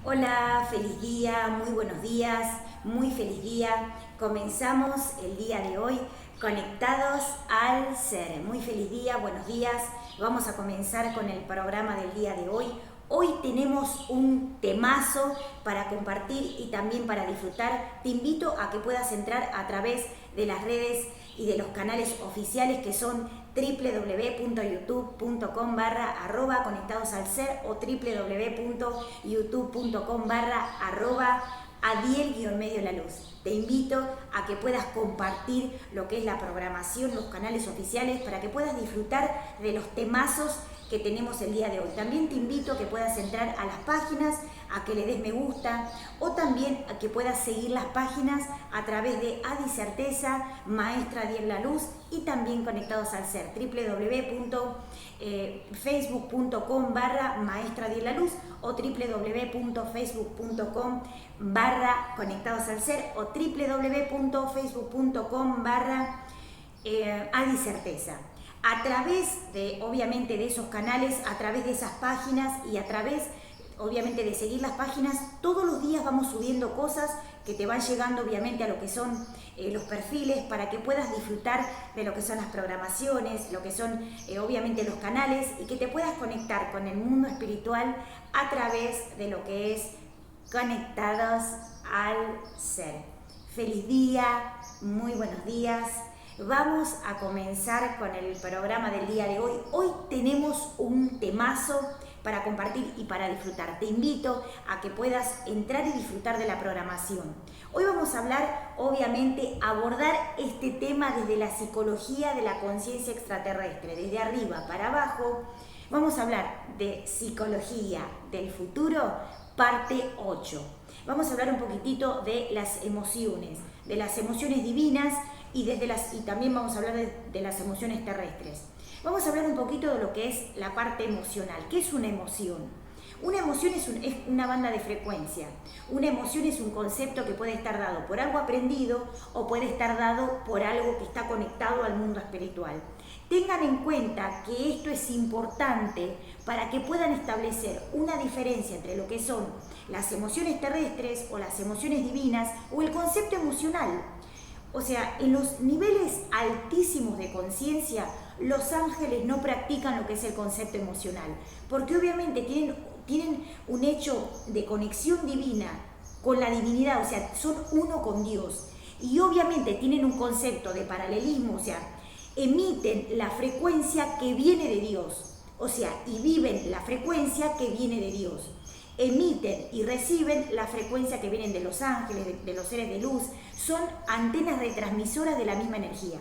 Hola, feliz día, muy buenos días, muy feliz día. Comenzamos el día de hoy conectados al ser. Muy feliz día, buenos días. Vamos a comenzar con el programa del día de hoy. Hoy tenemos un temazo para compartir y también para disfrutar. Te invito a que puedas entrar a través de las redes y de los canales oficiales que son www.youtube.com/conectados al ser o www.youtube.com/adiel_la luz. Te invito a que puedas compartir lo que es la programación, los canales oficiales, para que puedas disfrutar de los temazos que tenemos el día de hoy. También te invito a que puedas entrar a las páginas, a que le des me gusta o también a que puedas seguir las páginas a través de Adi Certeza, Maestra Adiel La Luz y también Conectados al Ser, www.facebook.com/Maestra Adiel La Luz o www.facebook.com/Conectados al Ser o www.facebook.com/Adi Certeza. A través de, obviamente, de esos canales, a través de esas páginas y a través, obviamente, de seguir las páginas, todos los días vamos subiendo cosas que te van llegando, obviamente, a lo que son los perfiles para que puedas disfrutar de lo que son las programaciones, lo que son, obviamente, los canales y que te puedas conectar con el mundo espiritual a través de lo que es Conectados al Ser. Feliz día, muy buenos días. Vamos a comenzar con el programa del día de hoy. Hoy tenemos un temazo para compartir y para disfrutar. Te invito a que puedas entrar y disfrutar de la programación. Hoy vamos a hablar, obviamente, abordar este tema desde la psicología de la conciencia extraterrestre, desde arriba para abajo. Vamos a hablar de psicología del futuro, parte 8. Vamos a hablar un poquitito de las emociones divinas y también vamos a hablar de las emociones terrestres. Vamos a hablar un poquito de lo que es la parte emocional. ¿Qué es una emoción? Una emoción es una banda de frecuencia. Una emoción es un concepto que puede estar dado por algo aprendido o puede estar dado por algo que está conectado al mundo espiritual. Tengan en cuenta que esto es importante para que puedan establecer una diferencia entre lo que son las emociones terrestres o las emociones divinas o el concepto emocional. O sea, en los niveles altísimos de conciencia, los ángeles no practican lo que es el concepto emocional, porque obviamente tienen un hecho de conexión divina con la divinidad, o sea, son uno con Dios. Y obviamente tienen un concepto de paralelismo, o sea, emiten la frecuencia que viene de Dios, o sea, y viven la frecuencia que viene de Dios. Emiten y reciben la frecuencia que vienen de los ángeles, de los seres de luz. Son antenas retransmisoras de la misma energía.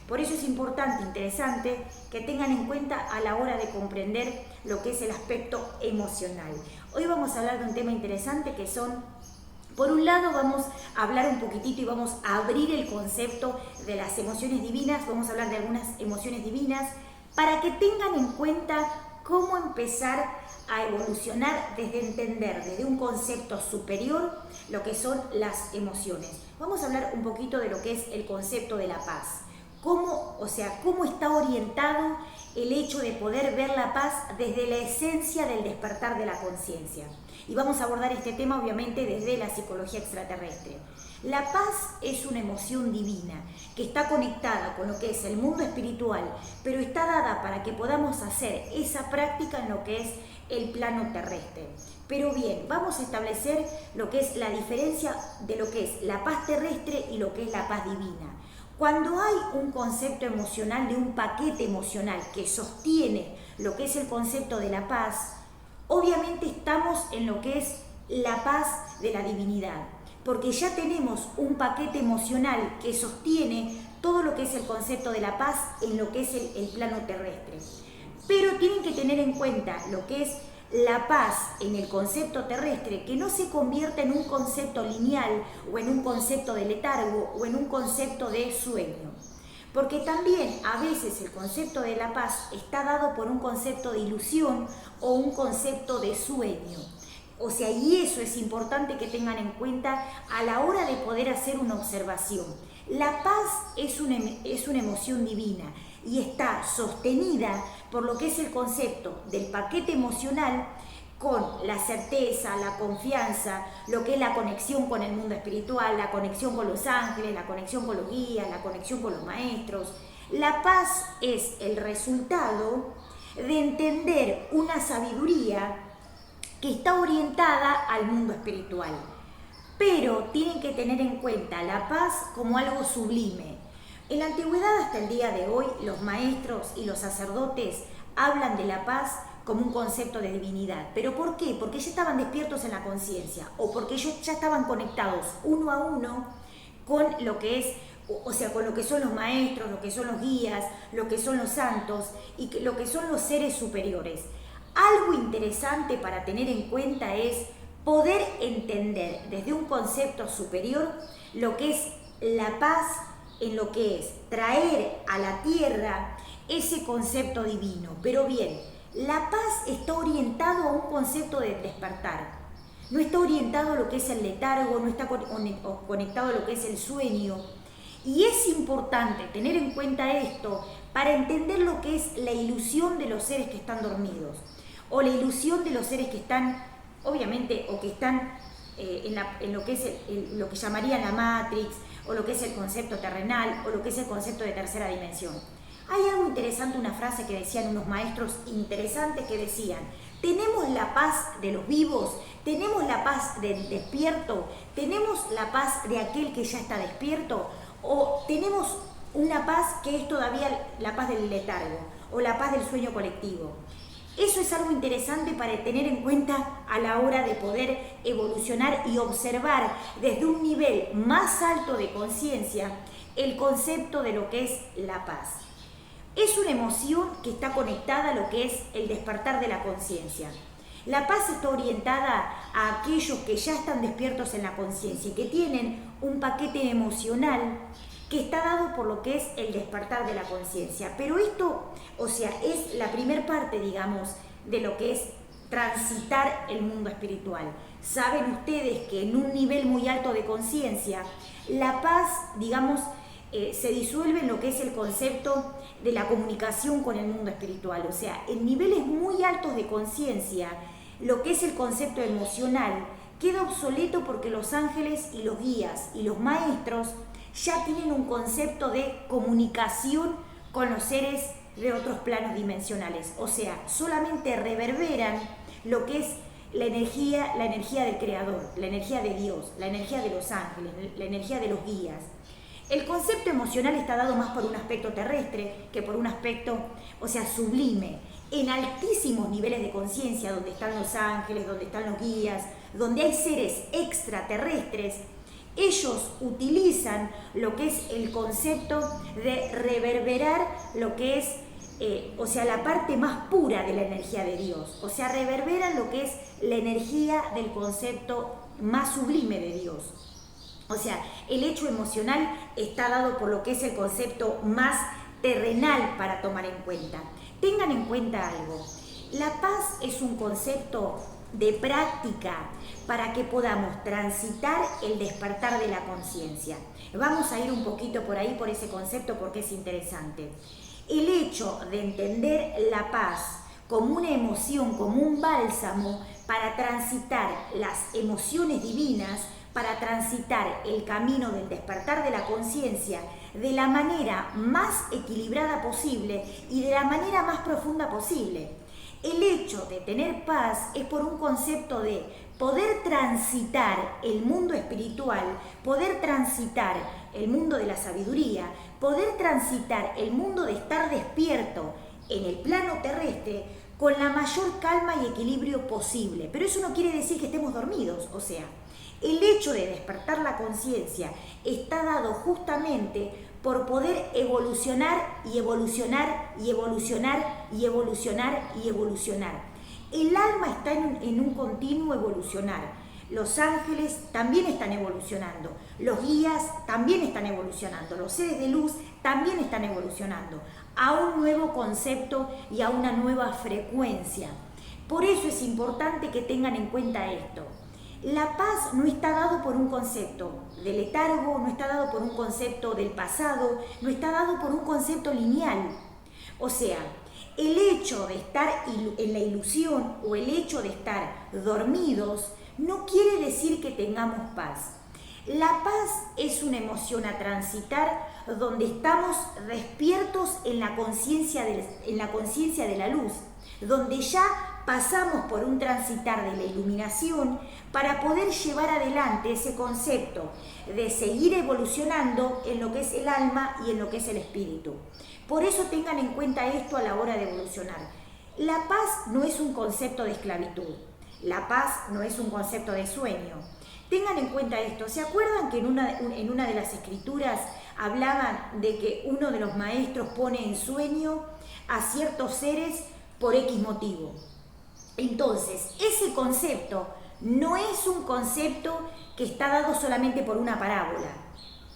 Por eso es importante, interesante, que tengan en cuenta a la hora de comprender lo que es el aspecto emocional. Hoy vamos a hablar de un tema interesante que son, por un lado vamos a hablar un poquitito y vamos a abrir el concepto de las emociones divinas, vamos a hablar de algunas emociones divinas para que tengan en cuenta cómo empezar a evolucionar desde entender, desde un concepto superior, lo que son las emociones. Vamos a hablar un poquito de lo que es el concepto de la paz. Cómo está orientado el hecho de poder ver la paz desde la esencia del despertar de la conciencia. Y vamos a abordar este tema, obviamente, desde la psicología extraterrestre. La paz es una emoción divina que está conectada con lo que es el mundo espiritual, pero está dada para que podamos hacer esa práctica en lo que es el plano terrestre. Pero bien, vamos a establecer lo que es la diferencia de lo que es la paz terrestre y lo que es la paz divina. Cuando hay un concepto emocional de un paquete emocional que sostiene lo que es el concepto de la paz, obviamente estamos en lo que es la paz de la divinidad, porque ya tenemos un paquete emocional que sostiene todo lo que es el concepto de la paz en lo que es el plano terrestre. Pero tienen que tener en cuenta lo que es la paz en el concepto terrestre, que no se convierta en un concepto lineal o en un concepto de letargo o en un concepto de sueño. Porque también a veces el concepto de la paz está dado por un concepto de ilusión o un concepto de sueño. O sea, y eso es importante que tengan en cuenta a la hora de poder hacer una observación. La paz es una emoción divina y está sostenida por lo que es el concepto del paquete emocional con la certeza, la confianza, lo que es la conexión con el mundo espiritual, la conexión con los ángeles, la conexión con los guías, la conexión con los maestros. La paz es el resultado de entender una sabiduría que está orientada al mundo espiritual. Pero tienen que tener en cuenta la paz como algo sublime. En la antigüedad hasta el día de hoy, los maestros y los sacerdotes hablan de la paz como un concepto de divinidad. ¿Pero por qué? Porque ya estaban despiertos en la conciencia o porque ellos ya estaban conectados uno a uno con lo que es, o sea, con lo que son los maestros, lo que son los guías, lo que son los santos y lo que son los seres superiores. Algo interesante para tener en cuenta es poder entender desde un concepto superior lo que es la paz, en lo que es traer a la tierra ese concepto divino. Pero bien, la paz está orientado a un concepto de despertar. No está orientado a lo que es el letargo, no está conectado a lo que es el sueño. Y es importante tener en cuenta esto para entender lo que es la ilusión de los seres que están dormidos. O la ilusión de los seres que están, obviamente, o que están en lo que es lo que llamarían la Matrix, o lo que es el concepto terrenal, o lo que es el concepto de tercera dimensión. Hay algo interesante, una frase que decían unos maestros interesantes que decían: tenemos la paz de los vivos, tenemos la paz del despierto, tenemos la paz de aquel que ya está despierto, o tenemos una paz que es todavía la paz del letargo, o la paz del sueño colectivo. Eso es algo interesante para tener en cuenta a la hora de poder evolucionar y observar desde un nivel más alto de conciencia el concepto de lo que es la paz. Es una emoción que está conectada a lo que es el despertar de la conciencia. La paz está orientada a aquellos que ya están despiertos en la conciencia y que tienen un paquete emocional que está dado por lo que es el despertar de la conciencia. Pero esto, o sea, es la primer parte, digamos, de lo que es transitar el mundo espiritual. Saben ustedes que en un nivel muy alto de conciencia, la paz, digamos, se disuelve en lo que es el concepto de la comunicación con el mundo espiritual. O sea, en niveles muy altos de conciencia, lo que es el concepto emocional queda obsoleto porque los ángeles y los guías y los maestros ya tienen un concepto de comunicación con los seres de otros planos dimensionales. O sea, solamente reverberan lo que es la energía del Creador, la energía de Dios, la energía de los ángeles, la energía de los guías. El concepto emocional está dado más por un aspecto terrestre que por un aspecto, o sea, sublime. En altísimos niveles de conciencia, donde están los ángeles, donde están los guías, donde hay seres extraterrestres, ellos utilizan lo que es el concepto de reverberar lo que es, o sea, la parte más pura de la energía de Dios. O sea, reverberan lo que es la energía del concepto más sublime de Dios. O sea, el hecho emocional está dado por lo que es el concepto más terrenal para tomar en cuenta. Tengan en cuenta algo. La paz es un concepto de práctica para que podamos transitar el despertar de la conciencia. Vamos a ir un poquito por ahí, por ese concepto, porque es interesante. El hecho de entender la paz como una emoción, como un bálsamo para transitar las emociones divinas, para transitar el camino del despertar de la conciencia de la manera más equilibrada posible y de la manera más profunda posible. El hecho de tener paz es por un concepto de poder transitar el mundo espiritual, poder transitar el mundo de la sabiduría, poder transitar el mundo de estar despierto en el plano terrestre con la mayor calma y equilibrio posible. Pero eso no quiere decir que estemos dormidos, o sea, el hecho de despertar la conciencia está dado justamente por poder evolucionar y evolucionar y evolucionar y evolucionar y evolucionar. El alma está en un continuo evolucionar. Los ángeles también están evolucionando, los guías también están evolucionando, los seres de luz también están evolucionando a un nuevo concepto y a una nueva frecuencia. Por eso es importante que tengan en cuenta esto. La paz no está dado por un concepto de letargo, no está dado por un concepto del pasado, no está dado por un concepto lineal. O sea, El hecho de estar en la ilusión o el hecho de estar dormidos no quiere decir que tengamos paz. La paz es una emoción a transitar donde estamos despiertos en la conciencia de la luz, donde ya pasamos por un transitar de la iluminación para poder llevar adelante ese concepto de seguir evolucionando en lo que es el alma y en lo que es el espíritu. Por eso tengan en cuenta esto a la hora de evolucionar. La paz no es un concepto de esclavitud, la paz no es un concepto de sueño. Tengan en cuenta esto. ¿Se acuerdan que en una de las escrituras hablaban de que uno de los maestros pone en sueño a ciertos seres por X motivo? Entonces, ese concepto no es un concepto que está dado solamente por una parábola.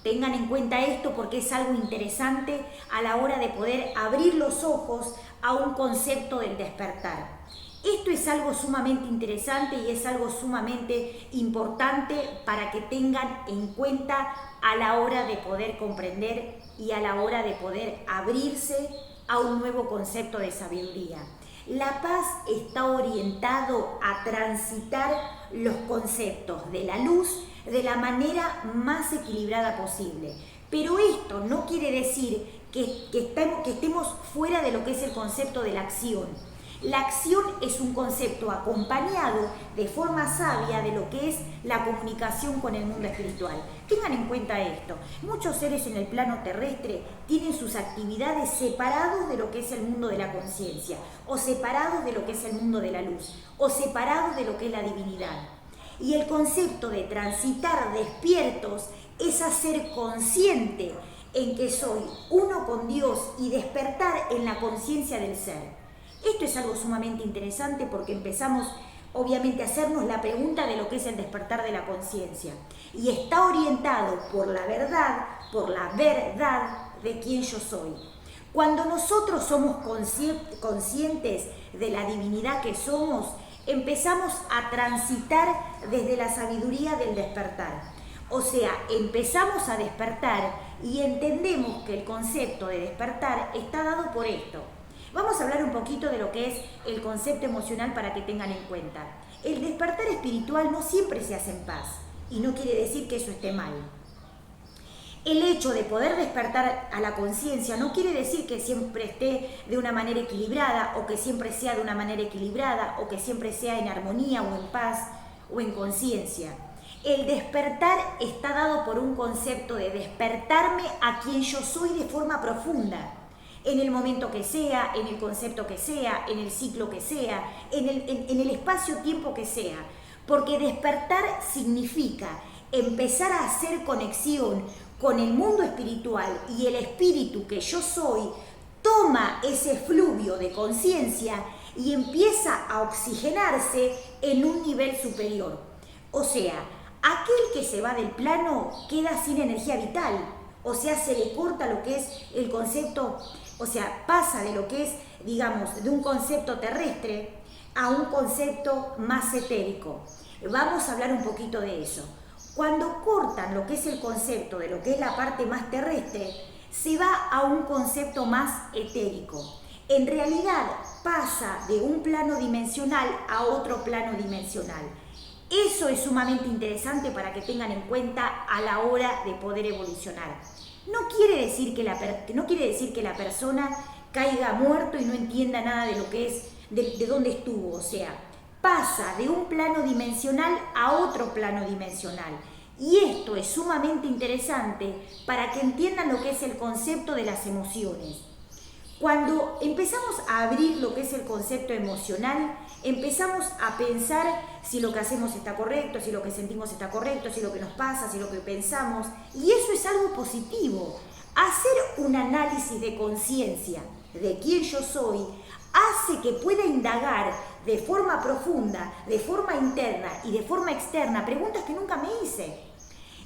Tengan en cuenta esto porque es algo interesante a la hora de poder abrir los ojos a un concepto del despertar. Esto es algo sumamente interesante y es algo sumamente importante para que tengan en cuenta a la hora de poder comprender y a la hora de poder abrirse a un nuevo concepto de sabiduría. La paz está orientado a transitar los conceptos de la luz de la manera más equilibrada posible. Pero esto no quiere decir que estemos fuera de lo que es el concepto de la acción. La acción es un concepto acompañado de forma sabia de lo que es la comunicación con el mundo espiritual. Tengan en cuenta esto. Muchos seres en el plano terrestre tienen sus actividades separados de lo que es el mundo de la conciencia, o separados de lo que es el mundo de la luz, o separados de lo que es la divinidad. Y el concepto de transitar despiertos es hacer consciente en que soy uno con Dios y despertar en la conciencia del ser. Esto es algo sumamente interesante porque empezamos obviamente a hacernos la pregunta de lo que es el despertar de la conciencia y está orientado por la verdad de quién yo soy. Cuando nosotros somos conscientes de la divinidad que somos, empezamos a transitar desde la sabiduría del despertar. O sea, empezamos a despertar y entendemos que el concepto de despertar está dado por esto. Vamos a hablar un poquito de lo que es el concepto emocional para que tengan en cuenta. El despertar espiritual no siempre se hace en paz y no quiere decir que eso esté mal. El hecho de poder despertar a la conciencia no quiere decir que siempre esté de una manera equilibrada o que siempre sea de una manera equilibrada o que siempre sea en armonía o en paz o en conciencia. El despertar está dado por un concepto de despertarme a quien yo soy de forma profunda. En el momento que sea, en el concepto que sea, en el ciclo que sea, en el espacio-tiempo que sea. Porque despertar significa empezar a hacer conexión con el mundo espiritual y el espíritu que yo soy toma ese fluvio de conciencia y empieza a oxigenarse en un nivel superior. O sea, aquel que se va del plano queda sin energía vital. O sea, se le corta lo que es el concepto, o sea, pasa de lo que es, digamos, de un concepto terrestre a un concepto más etérico. Vamos a hablar un poquito de eso. Cuando cortan lo que es el concepto de lo que es la parte más terrestre, se va a un concepto más etérico. En realidad pasa de un plano dimensional a otro plano dimensional. Eso es sumamente interesante para que tengan en cuenta a la hora de poder evolucionar. No quiere decir que la persona caiga muerto y no entienda nada de lo que es, de dónde estuvo. O sea, pasa de un plano dimensional a otro plano dimensional. Y esto es sumamente interesante para que entiendan lo que es el concepto de las emociones. Cuando empezamos a abrir lo que es el concepto emocional, empezamos a pensar si lo que hacemos está correcto, si lo que sentimos está correcto, si lo que nos pasa, si lo que pensamos. Y eso es algo positivo. Hacer un análisis de conciencia de quién yo soy hace que pueda indagar de forma profunda, de forma interna y de forma externa preguntas que nunca me hice.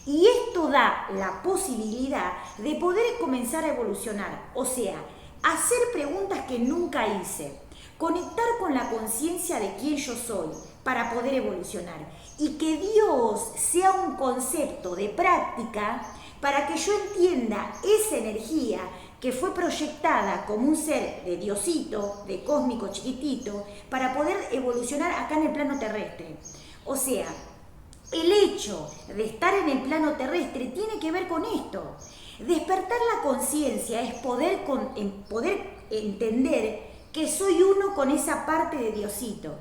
Y esto da la posibilidad de poder comenzar a evolucionar, o sea, hacer preguntas que nunca hice, conectar con la conciencia de quién yo soy para poder evolucionar y que Dios sea un concepto de práctica para que yo entienda esa energía que fue proyectada como un ser de Diosito, de cósmico chiquitito, para poder evolucionar acá en el plano terrestre. O sea, el hecho de estar en el plano terrestre tiene que ver con esto. Despertar la conciencia es poder entender que soy uno con esa parte de Diosito.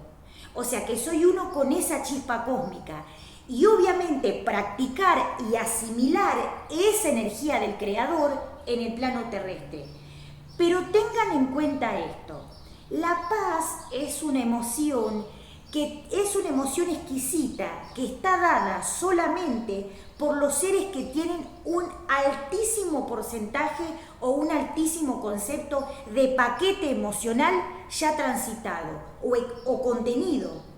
O sea, que soy uno con esa chispa cósmica. Y obviamente practicar y asimilar esa energía del Creador en el plano terrestre. Pero tengan en cuenta esto. La paz es una emoción que es una emoción exquisita, que está dada solamente por los seres que tienen un altísimo porcentaje o un altísimo concepto de paquete emocional ya transitado o contenido.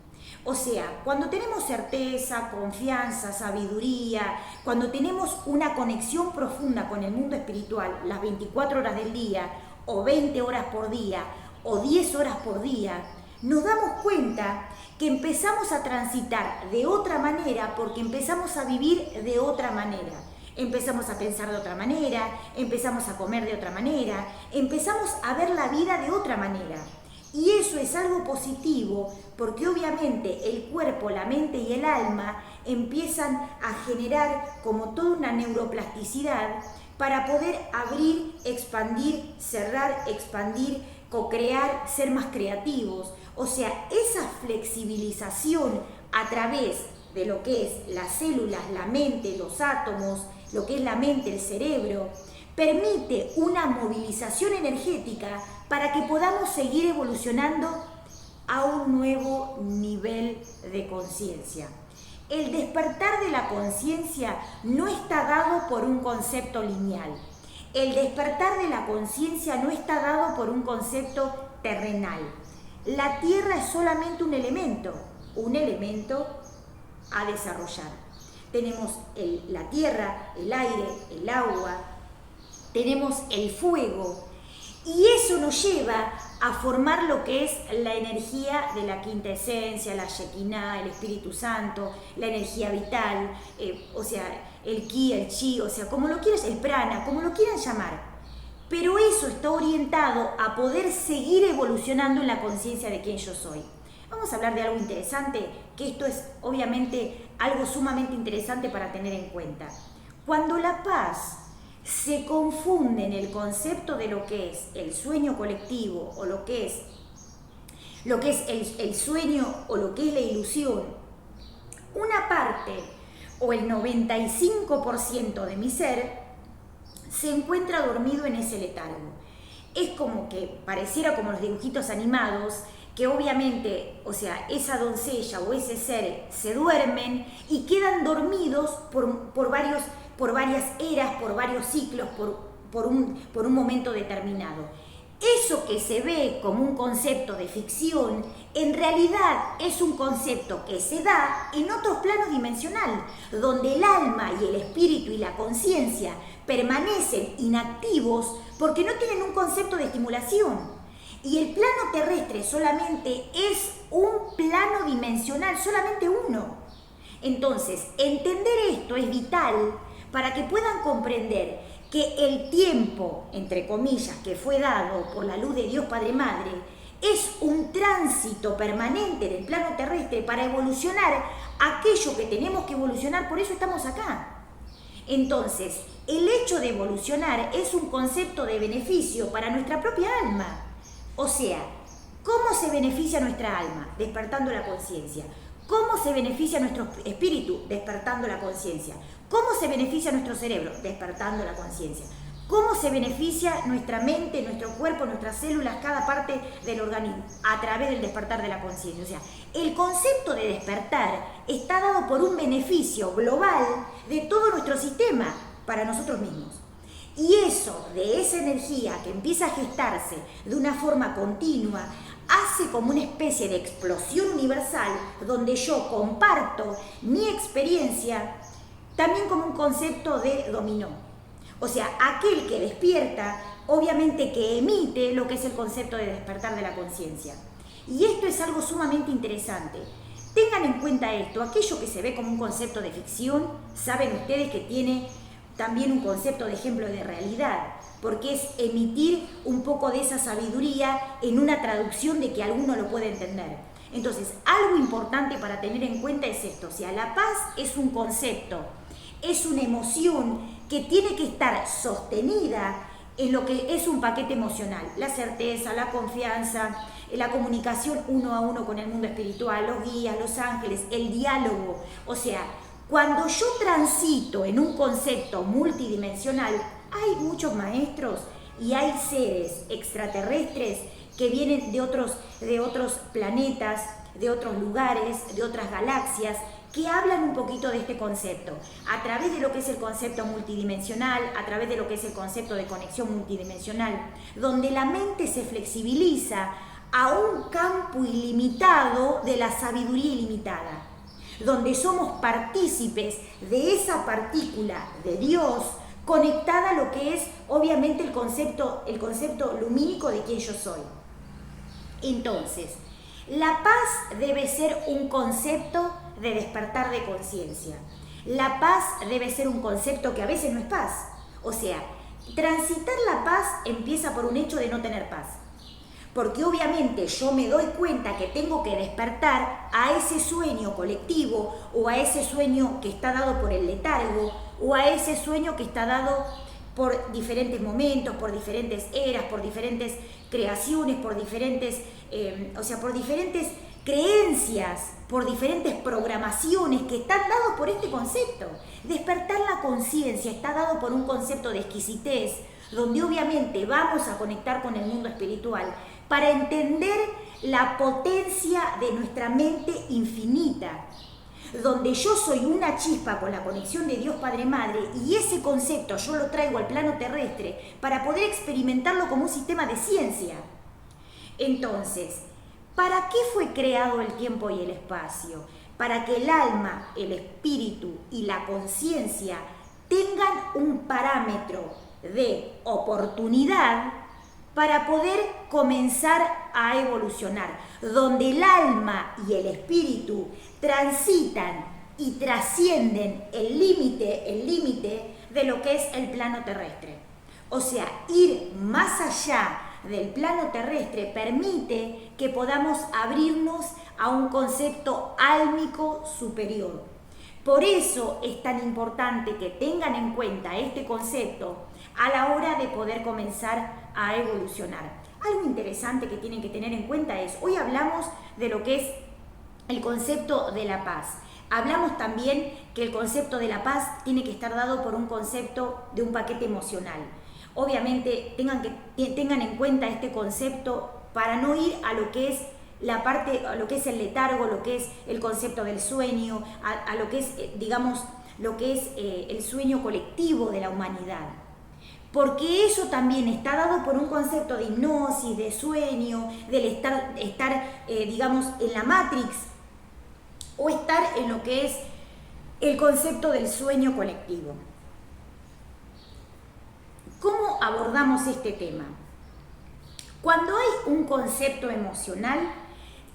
O sea, cuando tenemos certeza, confianza, sabiduría, cuando tenemos una conexión profunda con el mundo espiritual, las 24 horas del día, o 20 horas por día, o 10 horas por día, nos damos cuenta que empezamos a transitar de otra manera porque empezamos a vivir de otra manera. Empezamos a pensar de otra manera, empezamos a comer de otra manera, empezamos a ver la vida de otra manera. Y eso es algo positivo porque obviamente el cuerpo, la mente y el alma empiezan a generar como toda una neuroplasticidad para poder abrir, expandir, cerrar, expandir, co-crear, ser más creativos. O sea, esa flexibilización a través de lo que es las células, la mente, los átomos, lo que es la mente, el cerebro, permite una movilización energética para que podamos seguir evolucionando a un nuevo nivel de conciencia. El despertar de la conciencia no está dado por un concepto lineal. El despertar de la conciencia no está dado por un concepto terrenal. La Tierra es solamente un elemento a desarrollar. Tenemos la tierra, el aire, el agua, tenemos el fuego y eso nos lleva a formar lo que es la energía de la quinta esencia, la Shekinah, el Espíritu Santo, la energía vital, o sea, el ki, el chi, o sea, como lo quieras, el prana, como lo quieran llamar. Pero eso está orientado a poder seguir evolucionando en la conciencia de quién yo soy. Vamos a hablar de algo interesante, que esto es obviamente algo sumamente interesante para tener en cuenta. Cuando la paz se confunde en el concepto de lo que es el sueño colectivo o lo que es el sueño o lo que es la ilusión, una parte o el 95% de mi ser se encuentra dormido en ese letargo. Es como que pareciera como los dibujitos animados, que obviamente, o sea, esa doncella o ese ser se duermen y quedan dormidos por varias eras, por varios ciclos, por un momento determinado. Eso que se ve como un concepto de ficción, en realidad es un concepto que se da en otros planos dimensionales, donde el alma y el espíritu y la conciencia permanecen inactivos porque no tienen un concepto de estimulación. Y el plano terrestre solamente es un plano dimensional, solamente uno. Entonces, entender esto es vital para que puedan comprender que el tiempo, entre comillas, que fue dado por la luz de Dios Padre Madre, es un tránsito permanente del plano terrestre para evolucionar aquello que tenemos que evolucionar, por eso estamos acá. Entonces, el hecho de evolucionar es un concepto de beneficio para nuestra propia alma. O sea, ¿cómo se beneficia nuestra alma? Despertando la conciencia. ¿Cómo se beneficia nuestro espíritu? Despertando la conciencia. ¿Cómo se beneficia nuestro cerebro? Despertando la conciencia. ¿Cómo se beneficia nuestra mente, nuestro cuerpo, nuestras células, cada parte del organismo? A través del despertar de la conciencia. O sea, el concepto de despertar está dado por un beneficio global de todo nuestro sistema para nosotros mismos. Y eso, de esa energía que empieza a gestarse de una forma continua, hace como una especie de explosión universal donde yo comparto mi experiencia también como un concepto de dominó. O sea, aquel que despierta, obviamente que emite lo que es el concepto de despertar de la conciencia. Y esto es algo sumamente interesante. Tengan en cuenta esto, aquello que se ve como un concepto de ficción, saben ustedes que tiene también un concepto de ejemplo de realidad, porque es emitir un poco de esa sabiduría en una traducción de que alguno lo puede entender. Entonces, algo importante para tener en cuenta es esto, o sea, la paz es un concepto, es una emoción que tiene que estar sostenida en lo que es un paquete emocional, la certeza, la confianza, la comunicación uno a uno con el mundo espiritual, los guías, los ángeles, el diálogo. O sea, cuando yo transito en un concepto multidimensional, hay muchos maestros y hay seres extraterrestres que vienen de otros planetas, de otros lugares, de otras galaxias, que hablan un poquito de este concepto, a través de lo que es el concepto multidimensional, a través de lo que es el concepto de conexión multidimensional, donde la mente se flexibiliza a un campo ilimitado de la sabiduría ilimitada, donde somos partícipes de esa partícula de Dios conectada a lo que es obviamente el concepto lumínico de quién yo soy. Entonces, la paz debe ser un concepto de despertar de conciencia. La paz debe ser un concepto que a veces no es paz. O sea, transitar la paz empieza por un hecho de no tener paz. Porque obviamente yo me doy cuenta que tengo que despertar a ese sueño colectivo o a ese sueño que está dado por el letargo o a ese sueño que está dado por diferentes momentos, por diferentes eras, por diferentes creaciones, por diferentes creencias, por diferentes programaciones que están dados por este concepto. Despertar la conciencia está dado por un concepto de exquisitez, donde obviamente vamos a conectar con el mundo espiritual para entender la potencia de nuestra mente infinita, donde yo soy una chispa con la conexión de Dios Padre Madre y ese concepto yo lo traigo al plano terrestre para poder experimentarlo como un sistema de ciencia. Entonces, ¿para qué fue creado el tiempo y el espacio? Para que el alma, el espíritu y la conciencia tengan un parámetro de oportunidad para poder comenzar a evolucionar, donde el alma y el espíritu transitan y trascienden el límite de lo que es el plano terrestre. O sea, ir más allá del plano terrestre permite que podamos abrirnos a un concepto álmico superior. Por eso es tan importante que tengan en cuenta este concepto a la hora de poder comenzar a evolucionar. Algo interesante que tienen que tener en cuenta es, hoy hablamos de lo que es el concepto de la paz. Hablamos también que el concepto de la paz tiene que estar dado por un concepto de un paquete emocional. Obviamente tengan en cuenta este concepto para no ir a lo que es la parte, a lo que es el letargo, lo que es el concepto del sueño, a lo que es, el sueño colectivo de la humanidad. Porque eso también está dado por un concepto de hipnosis, de sueño, del estar en la Matrix, o estar en lo que es el concepto del sueño colectivo. ¿Cómo abordamos este tema? Cuando hay un concepto emocional,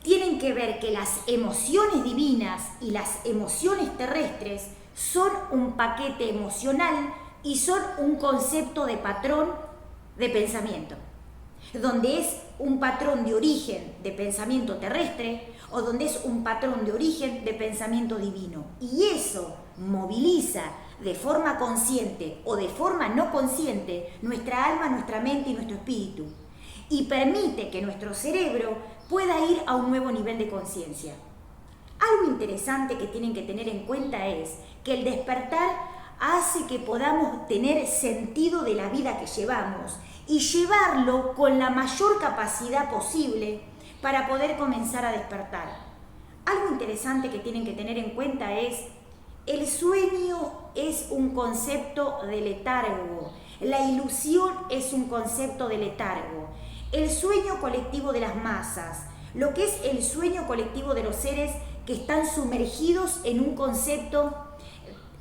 tienen que ver que las emociones divinas y las emociones terrestres son un paquete emocional y son un concepto de patrón de pensamiento, donde es un patrón de origen de pensamiento terrestre o donde es un patrón de origen de pensamiento divino. Y eso moviliza de forma consciente o de forma no consciente nuestra alma, nuestra mente y nuestro espíritu, y permite que nuestro cerebro pueda ir a un nuevo nivel de conciencia. Algo interesante que tienen que tener en cuenta es que el despertar hace que podamos tener sentido de la vida que llevamos y llevarlo con la mayor capacidad posible para poder comenzar a despertar. Algo interesante que tienen que tener en cuenta es el sueño es un concepto de letargo, la ilusión es un concepto de letargo, el sueño colectivo de las masas, lo que es el sueño colectivo de los seres que están sumergidos en un concepto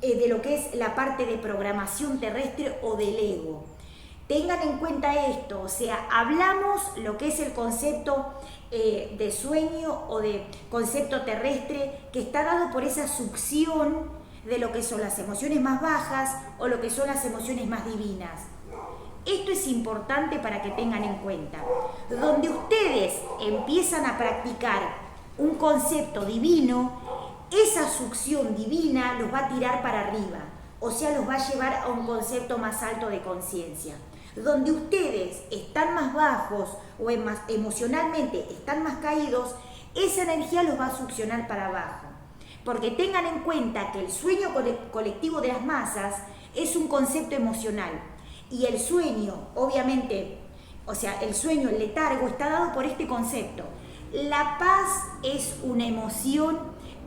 de lo que es la parte de programación terrestre o del ego. Tengan en cuenta esto, o sea, hablamos lo que es el concepto de sueño o de concepto terrestre que está dado por esa succión de lo que son las emociones más bajas o lo que son las emociones más divinas. Esto es importante para que tengan en cuenta. Donde ustedes empiezan a practicar un concepto divino, esa succión divina los va a tirar para arriba, o sea, los va a llevar a un concepto más alto de conciencia. Donde ustedes están más bajos o emocionalmente están más caídos, esa energía los va a succionar para abajo. Porque tengan en cuenta que el sueño colectivo de las masas es un concepto emocional. Y el sueño, obviamente, o sea, el sueño, el letargo, está dado por este concepto. La paz es una emoción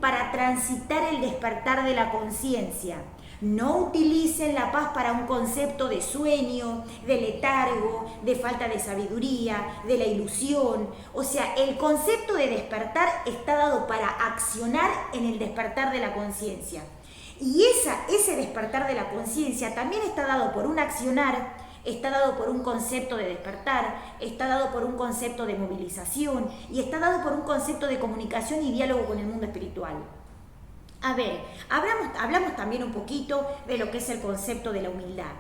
para transitar el despertar de la conciencia. No utilicen la paz para un concepto de sueño, de letargo, de falta de sabiduría, de la ilusión. O sea, el concepto de despertar está dado para accionar en el despertar de la conciencia. Y ese despertar de la conciencia también está dado por un accionar, está dado por un concepto de despertar, está dado por un concepto de movilización y está dado por un concepto de comunicación y diálogo con el mundo espiritual. A ver, hablamos también un poquito de lo que es el concepto de la humildad.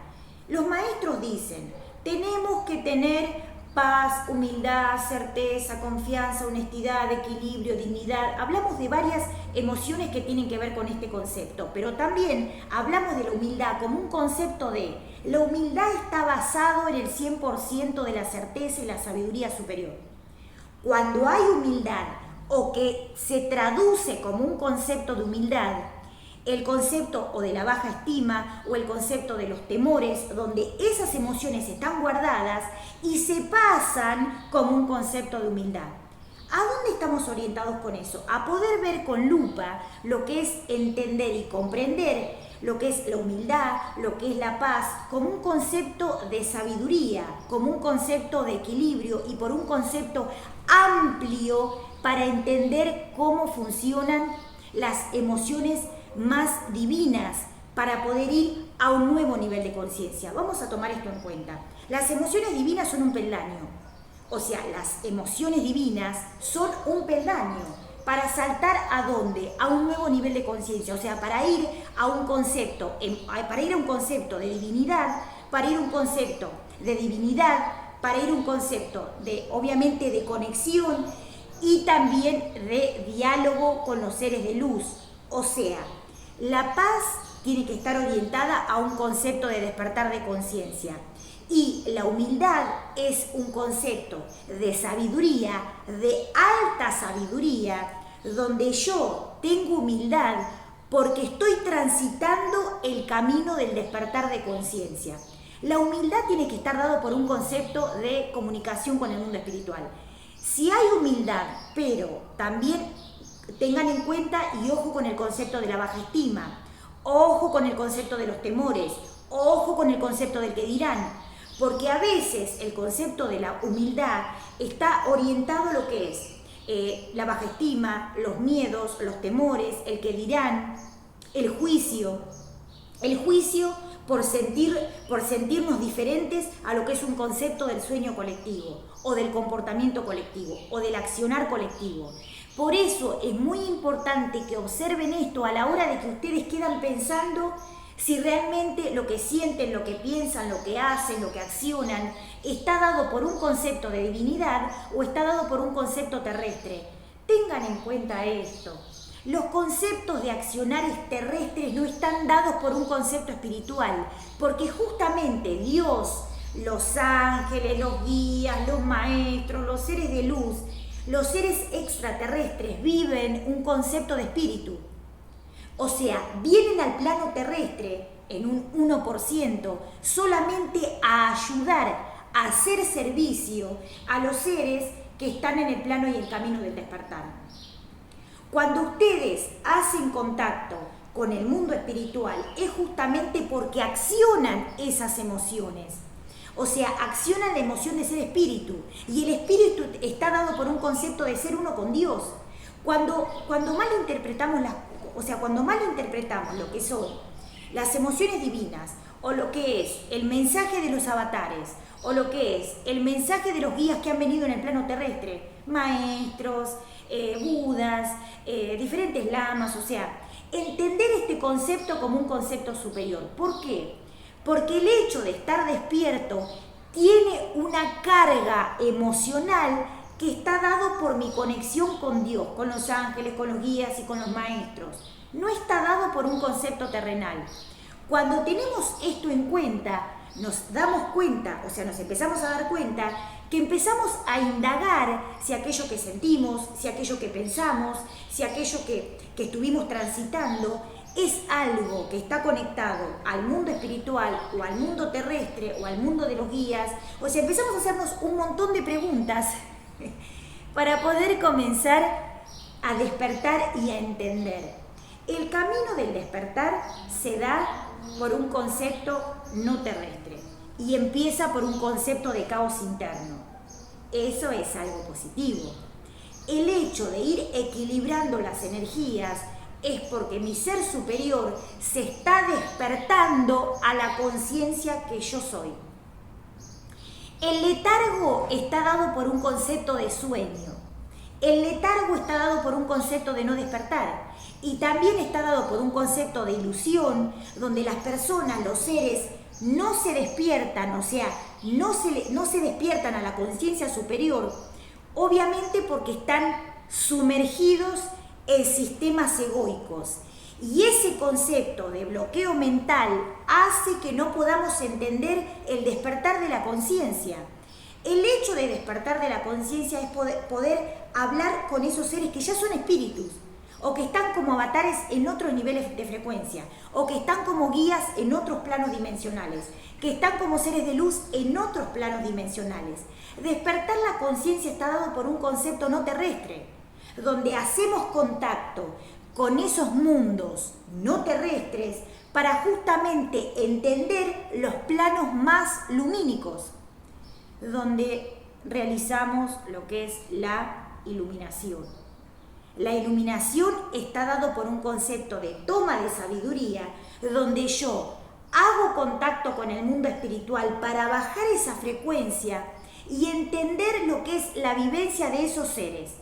Los maestros dicen, tenemos que tener paz, humildad, certeza, confianza, honestidad, equilibrio, dignidad. Hablamos de varias emociones que tienen que ver con este concepto, pero también hablamos de la humildad como un concepto de la humildad está basado en el 100% de la certeza y la sabiduría superior. Cuando hay humildad o que se traduce como un concepto de humildad, el concepto o de la baja estima o el concepto de los temores, donde esas emociones están guardadas y se pasan como un concepto de humildad. ¿A dónde estamos orientados con eso? A poder ver con lupa lo que es entender y comprender lo que es la humildad, lo que es la paz, como un concepto de sabiduría, como un concepto de equilibrio y por un concepto amplio para entender cómo funcionan las emociones más divinas para poder ir a un nuevo nivel de conciencia. Vamos a tomar esto en cuenta. Las emociones divinas son un peldaño. O sea, las emociones divinas son un peldaño para saltar ¿a dónde? A un nuevo nivel de conciencia. O sea, para ir a un concepto, de divinidad, para ir a un concepto de divinidad, para ir a un concepto de, obviamente, de conexión y también de diálogo con los seres de luz. O sea, la paz tiene que estar orientada a un concepto de despertar de conciencia. Y la humildad es un concepto de sabiduría, de alta sabiduría, donde yo tengo humildad porque estoy transitando el camino del despertar de conciencia. La humildad tiene que estar dado por un concepto de comunicación con el mundo espiritual. Si hay humildad, pero también tengan en cuenta y ojo con el concepto de la baja estima, ojo con el concepto de los temores, ojo con el concepto del que dirán, porque a veces el concepto de la humildad está orientado a lo que es la baja estima, los miedos, los temores, el que dirán, el juicio por sentirnos diferentes a lo que es un concepto del sueño colectivo o del comportamiento colectivo o del accionar colectivo. Por eso es muy importante que observen esto a la hora de que ustedes quedan pensando si realmente lo que sienten, lo que piensan, lo que hacen, lo que accionan, está dado por un concepto de divinidad o está dado por un concepto terrestre. Tengan en cuenta esto. Los conceptos de accionares terrestres no están dados por un concepto espiritual, porque justamente Dios, los ángeles, los guías, los maestros, los seres de luz, los seres extraterrestres viven un concepto de espíritu. O sea, vienen al plano terrestre en un 1% solamente a ayudar, a hacer servicio a los seres que están en el plano y el camino del despertar. Cuando ustedes hacen contacto con el mundo espiritual es justamente porque accionan esas emociones. O sea, accionan la emoción de ser espíritu y el espíritu está dado por un concepto de ser uno con Dios. Cuando malinterpretamos lo que son las emociones divinas o lo que es el mensaje de los avatares o lo que es el mensaje de los guías que han venido en el plano terrestre, maestros, budas, diferentes lamas, o sea, entender este concepto como un concepto superior. ¿Por qué? Porque el hecho de estar despierto tiene una carga emocional que está dado por mi conexión con Dios, con los ángeles, con los guías y con los maestros. No está dado por un concepto terrenal. Cuando tenemos esto en cuenta, nos damos cuenta, o sea, nos empezamos a dar cuenta que empezamos a indagar si aquello que sentimos, si aquello que pensamos, si aquello que estuvimos transitando es algo que está conectado al mundo espiritual o al mundo terrestre o al mundo de los guías. O sea, empezamos a hacernos un montón de preguntas para poder comenzar a despertar y a entender. El camino del despertar se da por un concepto no terrestre y empieza por un concepto de caos interno. Eso es algo positivo. El hecho de ir equilibrando las energías es porque mi ser superior se está despertando a la conciencia que yo soy. El letargo está dado por un concepto de sueño. El letargo está dado por un concepto de no despertar. Y también está dado por un concepto de ilusión, donde las personas, los seres, no se despiertan, o sea, no se despiertan a la conciencia superior, obviamente porque están sumergidos en sistemas egoicos. Y ese concepto de bloqueo mental hace que no podamos entender el despertar de la conciencia. El hecho de despertar de la conciencia es poder hablar con esos seres que ya son espíritus, o que están como avatares en otros niveles de frecuencia, o que están como guías en otros planos dimensionales, que están como seres de luz en otros planos dimensionales. Despertar la conciencia está dado por un concepto no terrestre, donde hacemos contacto con esos mundos no terrestres para justamente entender los planos más lumínicos, donde realizamos lo que es la iluminación. La iluminación está dado por un concepto de toma de sabiduría, donde yo hago contacto con el mundo espiritual para bajar esa frecuencia y entender lo que es la vivencia de esos seres.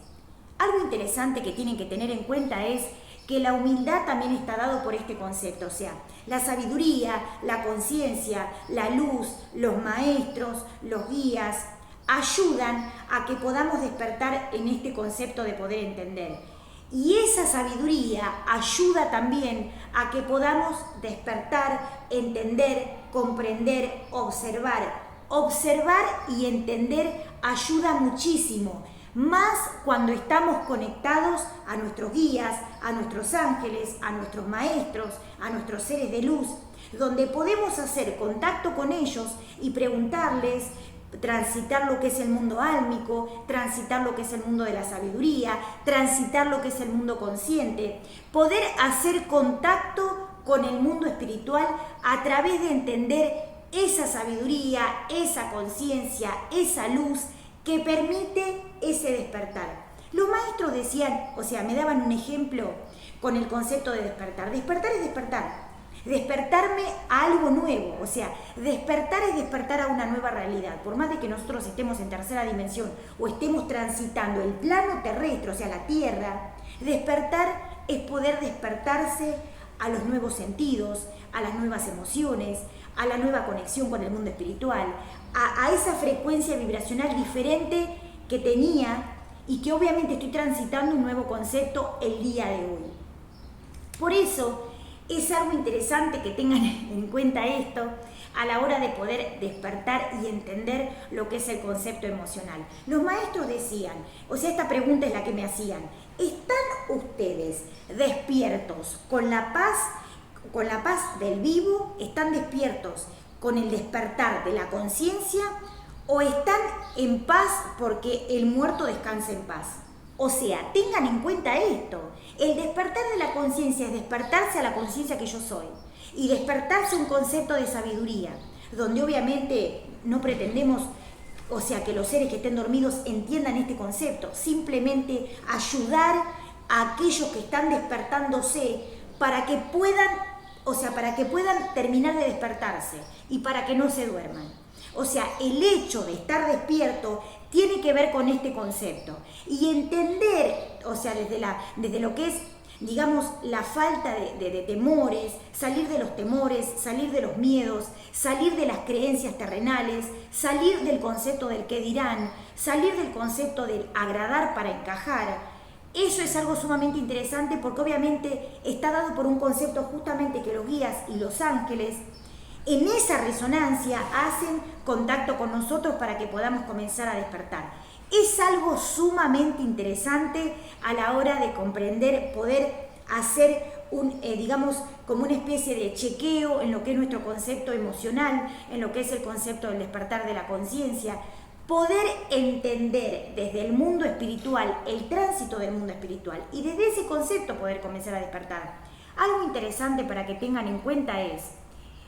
Algo interesante que tienen que tener en cuenta es que la humildad también está dado por este concepto, o sea, la sabiduría, la conciencia, la luz, los maestros, los guías, ayudan a que podamos despertar en este concepto de poder entender. Y esa sabiduría ayuda también a que podamos despertar, entender, comprender, observar. Observar y entender ayuda muchísimo, más cuando estamos conectados a nuestros guías, a nuestros ángeles, a nuestros maestros, a nuestros seres de luz, donde podemos hacer contacto con ellos y preguntarles, transitar lo que es el mundo álmico, transitar lo que es el mundo de la sabiduría, transitar lo que es el mundo consciente, poder hacer contacto con el mundo espiritual a través de entender esa sabiduría, esa conciencia, esa luz que permite ese despertar. Los maestros decían, o sea, me daban un ejemplo con el concepto de despertar. Despertar es despertar. Despertarme a algo nuevo, o sea, despertar es despertar a una nueva realidad. Por más de que nosotros estemos en tercera dimensión o estemos transitando el plano terrestre, o sea, la tierra, despertar es poder despertarse a los nuevos sentidos, a las nuevas emociones, a la nueva conexión con el mundo espiritual, a esa frecuencia vibracional diferente que tenía y que obviamente estoy transitando un nuevo concepto el día de hoy. Por eso es algo interesante que tengan en cuenta esto a la hora de poder despertar y entender lo que es el concepto emocional. Los maestros decían, o sea, esta pregunta es la que me hacían, ¿están ustedes despiertos con la paz del vivo? ¿Están despiertos con el despertar de la conciencia? ¿O están en paz porque el muerto descansa en paz? O sea, tengan en cuenta esto. El despertar de la conciencia es despertarse a la conciencia que yo soy. Y despertarse a un concepto de sabiduría, donde obviamente no pretendemos, o sea, que los seres que estén dormidos entiendan este concepto. Simplemente ayudar a aquellos que están despertándose para que puedan, o sea, para que puedan terminar de despertarse y para que no se duerman. O sea, el hecho de estar despierto tiene que ver con este concepto y entender, o sea, desde lo que es digamos, la falta de temores, salir de los temores, salir de los miedos, salir de las creencias terrenales, salir del concepto del qué dirán, salir del concepto del agradar para encajar. Eso es algo sumamente interesante porque obviamente está dado por un concepto justamente que los guías y los ángeles en esa resonancia hacen contacto con nosotros para que podamos comenzar a despertar. Es algo sumamente interesante a la hora de comprender, poder hacer digamos, como una especie de chequeo en lo que es nuestro concepto emocional, en lo que es el concepto del despertar de la conciencia, poder entender desde el mundo espiritual, el tránsito del mundo espiritual, y desde ese concepto poder comenzar a despertar. Algo interesante para que tengan en cuenta es,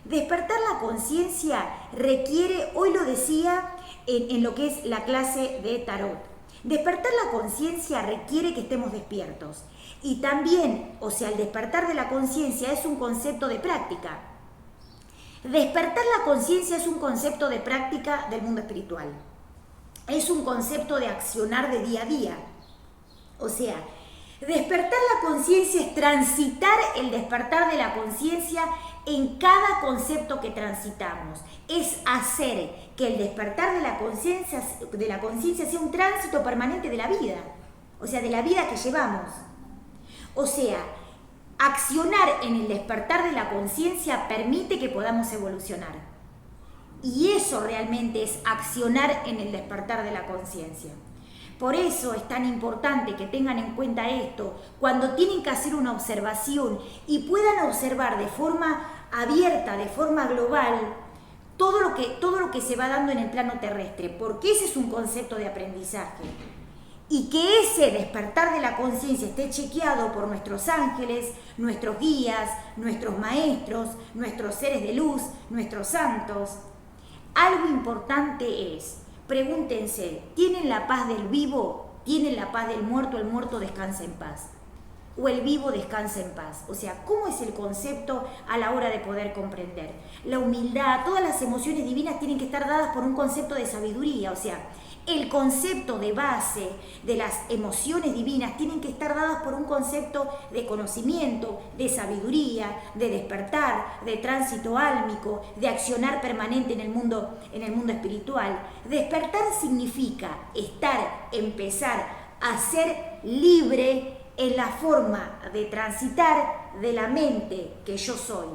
despertar la conciencia requiere, hoy lo decía en lo que es la clase de tarot, despertar la conciencia requiere que estemos despiertos. Y también, o sea, el despertar de la conciencia es un concepto de práctica. Despertar la conciencia es un concepto de práctica del mundo espiritual. Es un concepto de accionar de día a día. O sea, despertar la conciencia es transitar el despertar de la conciencia en cada concepto que transitamos. Es hacer que el despertar de la conciencia sea un tránsito permanente de la vida. O sea, de la vida que llevamos. O sea, accionar en el despertar de la conciencia permite que podamos evolucionar. Y eso realmente es accionar en el despertar de la conciencia. Por eso es tan importante que tengan en cuenta esto cuando tienen que hacer una observación y puedan observar de forma abierta, de forma global, todo lo que se va dando en el plano terrestre, porque ese es un concepto de aprendizaje. Y que ese despertar de la conciencia esté chequeado por nuestros ángeles, nuestros guías, nuestros maestros, nuestros seres de luz, nuestros santos. Algo importante es, pregúntense, ¿tienen la paz del vivo? ¿Tienen la paz del muerto? ¿El muerto descansa en paz? ¿O el vivo descansa en paz? O sea, ¿cómo es el concepto a la hora de poder comprender? La humildad, todas las emociones divinas tienen que estar dadas por un concepto de sabiduría, o sea, el concepto de base de las emociones divinas tienen que estar dadas por un concepto de conocimiento, de sabiduría, de despertar, de tránsito álmico, de accionar permanente en el mundo espiritual. Despertar significa empezar a ser libre en la forma de transitar de la mente que yo soy.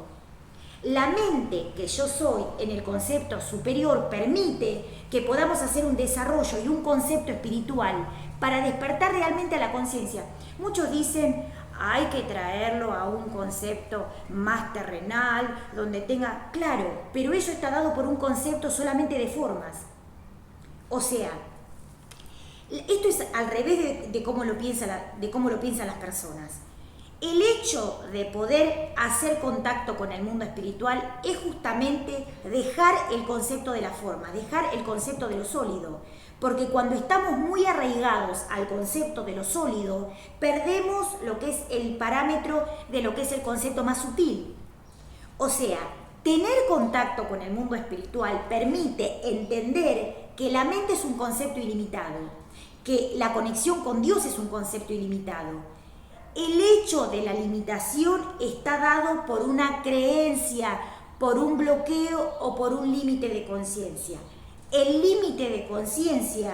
La mente que yo soy en el concepto superior permite que podamos hacer un desarrollo y un concepto espiritual para despertar realmente a la conciencia. Muchos dicen, hay que traerlo a un concepto más terrenal, donde tenga... Claro, pero eso está dado por un concepto solamente de formas. O sea, esto es al revés de cómo lo piensan las personas. El hecho de poder hacer contacto con el mundo espiritual es justamente dejar el concepto de la forma, dejar el concepto de lo sólido. Porque cuando estamos muy arraigados al concepto de lo sólido, perdemos lo que es el parámetro de lo que es el concepto más sutil. O sea, tener contacto con el mundo espiritual permite entender que la mente es un concepto ilimitado, que la conexión con Dios es un concepto ilimitado. El hecho de la limitación está dado por una creencia, por un bloqueo o por un límite de conciencia. El límite de conciencia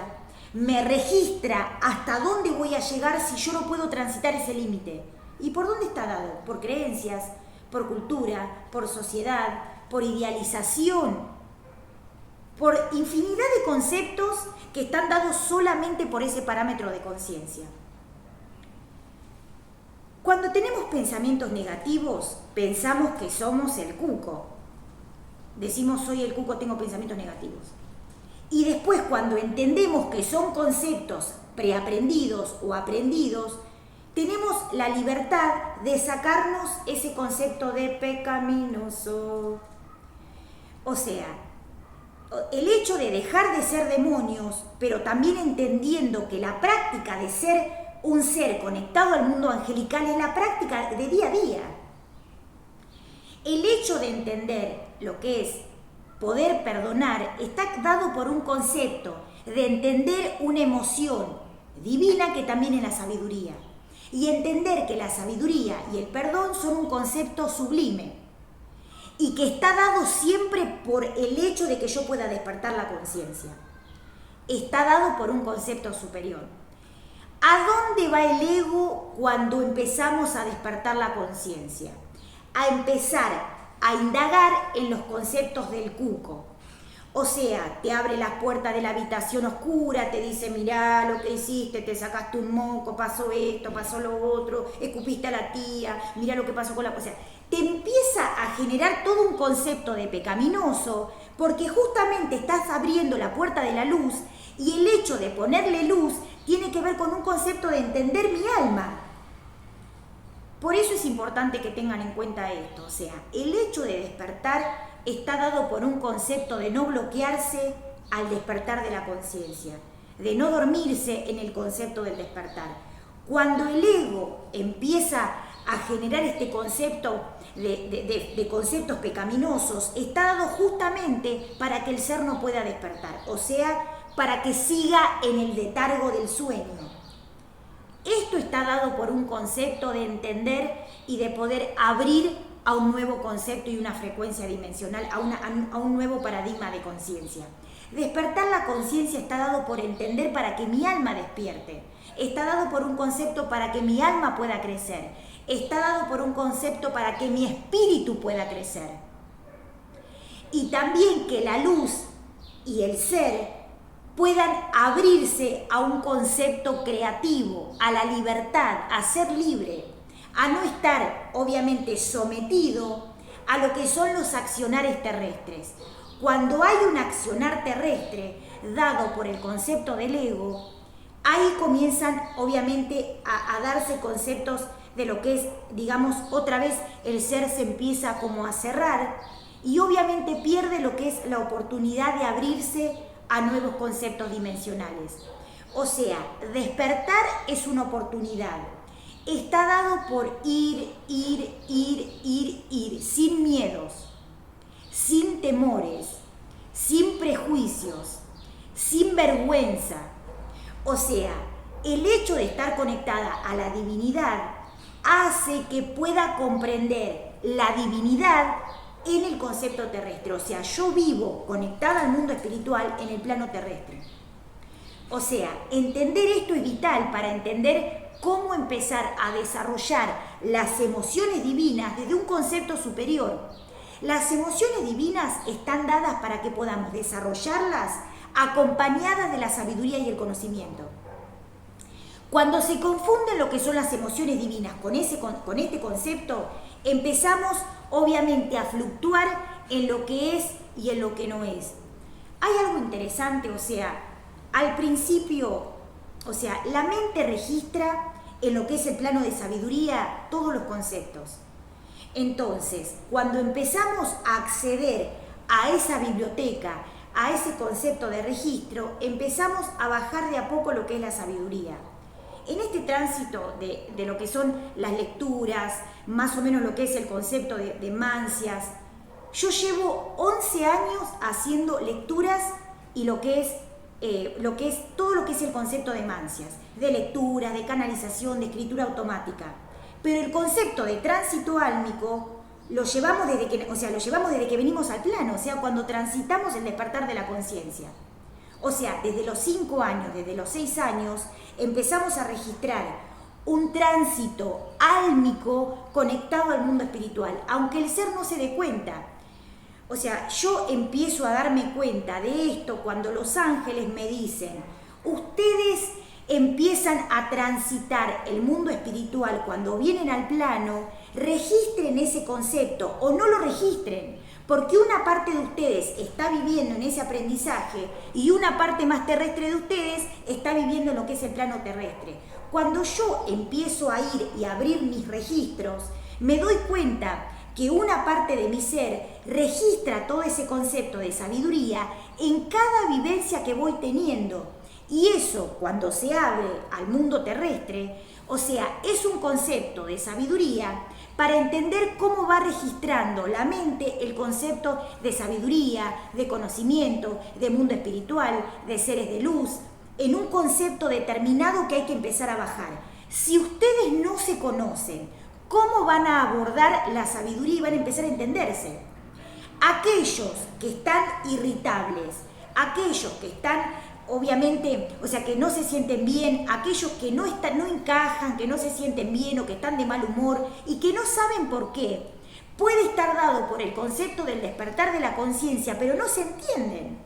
me registra hasta dónde voy a llegar si yo no puedo transitar ese límite. ¿Y por dónde está dado? Por creencias, por cultura, por sociedad, por idealización, por infinidad de conceptos que están dados solamente por ese parámetro de conciencia. Cuando tenemos pensamientos negativos, pensamos que somos el cuco. Decimos, soy el cuco, tengo pensamientos negativos. Y después, cuando entendemos que son conceptos preaprendidos o aprendidos, tenemos la libertad de sacarnos ese concepto de pecaminoso. O sea, el hecho de dejar de ser demonios, pero también entendiendo que la práctica de ser un ser conectado al mundo angelical es la práctica de día a día. El hecho de entender lo que es poder perdonar está dado por un concepto de entender una emoción divina que también es la sabiduría. y entender que la sabiduría y el perdón son un concepto sublime y que está dado siempre por el hecho de que yo pueda despertar la conciencia. Está dado por un concepto superior. ¿A dónde va el ego cuando empezamos a despertar la conciencia? A empezar a indagar en los conceptos del cuco. O sea, te abre las puertas de la habitación oscura, te dice, mirá lo que hiciste, te sacaste un moco, pasó esto, pasó lo otro, escupiste a la tía, mirá lo que pasó con la... O sea, te empieza a generar todo un concepto de pecaminoso porque justamente estás abriendo la puerta de la luz y el hecho de ponerle luz tiene que ver con un concepto de entender mi alma. Por eso es importante que tengan en cuenta esto, o sea, el hecho de despertar está dado por un concepto de no bloquearse al despertar de la conciencia, de no dormirse en el concepto del despertar. Cuando el ego empieza a generar este concepto de conceptos pecaminosos, está dado justamente para que el ser no pueda despertar, o sea, para que siga en el letargo del sueño. Esto está dado por un concepto de entender y de poder abrir a un nuevo concepto y una frecuencia dimensional, a un nuevo paradigma de conciencia. Despertar la conciencia está dado por entender para que mi alma despierte. Está dado por un concepto para que mi alma pueda crecer. Está dado por un concepto para que mi espíritu pueda crecer. Y también que la luz y el ser puedan abrirse a un concepto creativo, a la libertad, a ser libre, a no estar obviamente sometido a lo que son los accionares terrestres. Cuando hay un accionar terrestre dado por el concepto del ego, ahí comienzan obviamente a darse conceptos de lo que es, digamos, otra vez el ser se empieza como a cerrar y obviamente pierde lo que es la oportunidad de abrirse a nuevos conceptos dimensionales. O sea, despertar es una oportunidad. Está dado por ir, sin miedos, sin temores, sin prejuicios, sin vergüenza. O sea, el hecho de estar conectada a la divinidad hace que pueda comprender la divinidad en el concepto terrestre. O sea, yo vivo conectada al mundo espiritual en el plano terrestre. O sea, entender esto es vital para entender cómo empezar a desarrollar las emociones divinas desde un concepto superior. Las emociones divinas están dadas para que podamos desarrollarlas acompañadas de la sabiduría y el conocimiento. Cuando se confunden lo que son las emociones divinas con este concepto, empezamos obviamente a fluctuar en lo que es y en lo que no es. Hay algo interesante, o sea, al principio, o sea, la mente registra en lo que es el plano de sabiduría todos los conceptos. Entonces, cuando empezamos a acceder a esa biblioteca, a ese concepto de registro, empezamos a bajar de a poco lo que es la sabiduría. En este tránsito de lo que son las lecturas, más o menos lo que es el concepto de mancias, yo llevo 11 años haciendo lecturas y todo lo que es el concepto de mancias, de lectura, de canalización, de escritura automática. Pero el concepto de tránsito álmico lo llevamos desde que venimos al plano, o sea, cuando transitamos el despertar de la conciencia. O sea, desde los 5 años, desde los 6 años, empezamos a registrar un tránsito álmico conectado al mundo espiritual, aunque el ser no se dé cuenta. O sea, yo empiezo a darme cuenta de esto cuando los ángeles me dicen, ustedes empiezan a transitar el mundo espiritual cuando vienen al plano, registren ese concepto o no lo registren. Porque una parte de ustedes está viviendo en ese aprendizaje y una parte más terrestre de ustedes está viviendo en lo que es el plano terrestre. Cuando yo empiezo a ir y a abrir mis registros, me doy cuenta que una parte de mi ser registra todo ese concepto de sabiduría en cada vivencia que voy teniendo. Y eso, cuando se abre al mundo terrestre, o sea, es un concepto de sabiduría para entender cómo va registrando la mente el concepto de sabiduría, de conocimiento, de mundo espiritual, de seres de luz, en un concepto determinado que hay que empezar a bajar. Si ustedes no se conocen, ¿cómo van a abordar la sabiduría y van a empezar a entenderse? Aquellos que están irritables, aquellos que están, obviamente, o sea, que no se sienten bien, aquellos que no encajan, que no se sienten bien o que están de mal humor y que no saben por qué, puede estar dado por el concepto del despertar de la conciencia, pero no se entienden.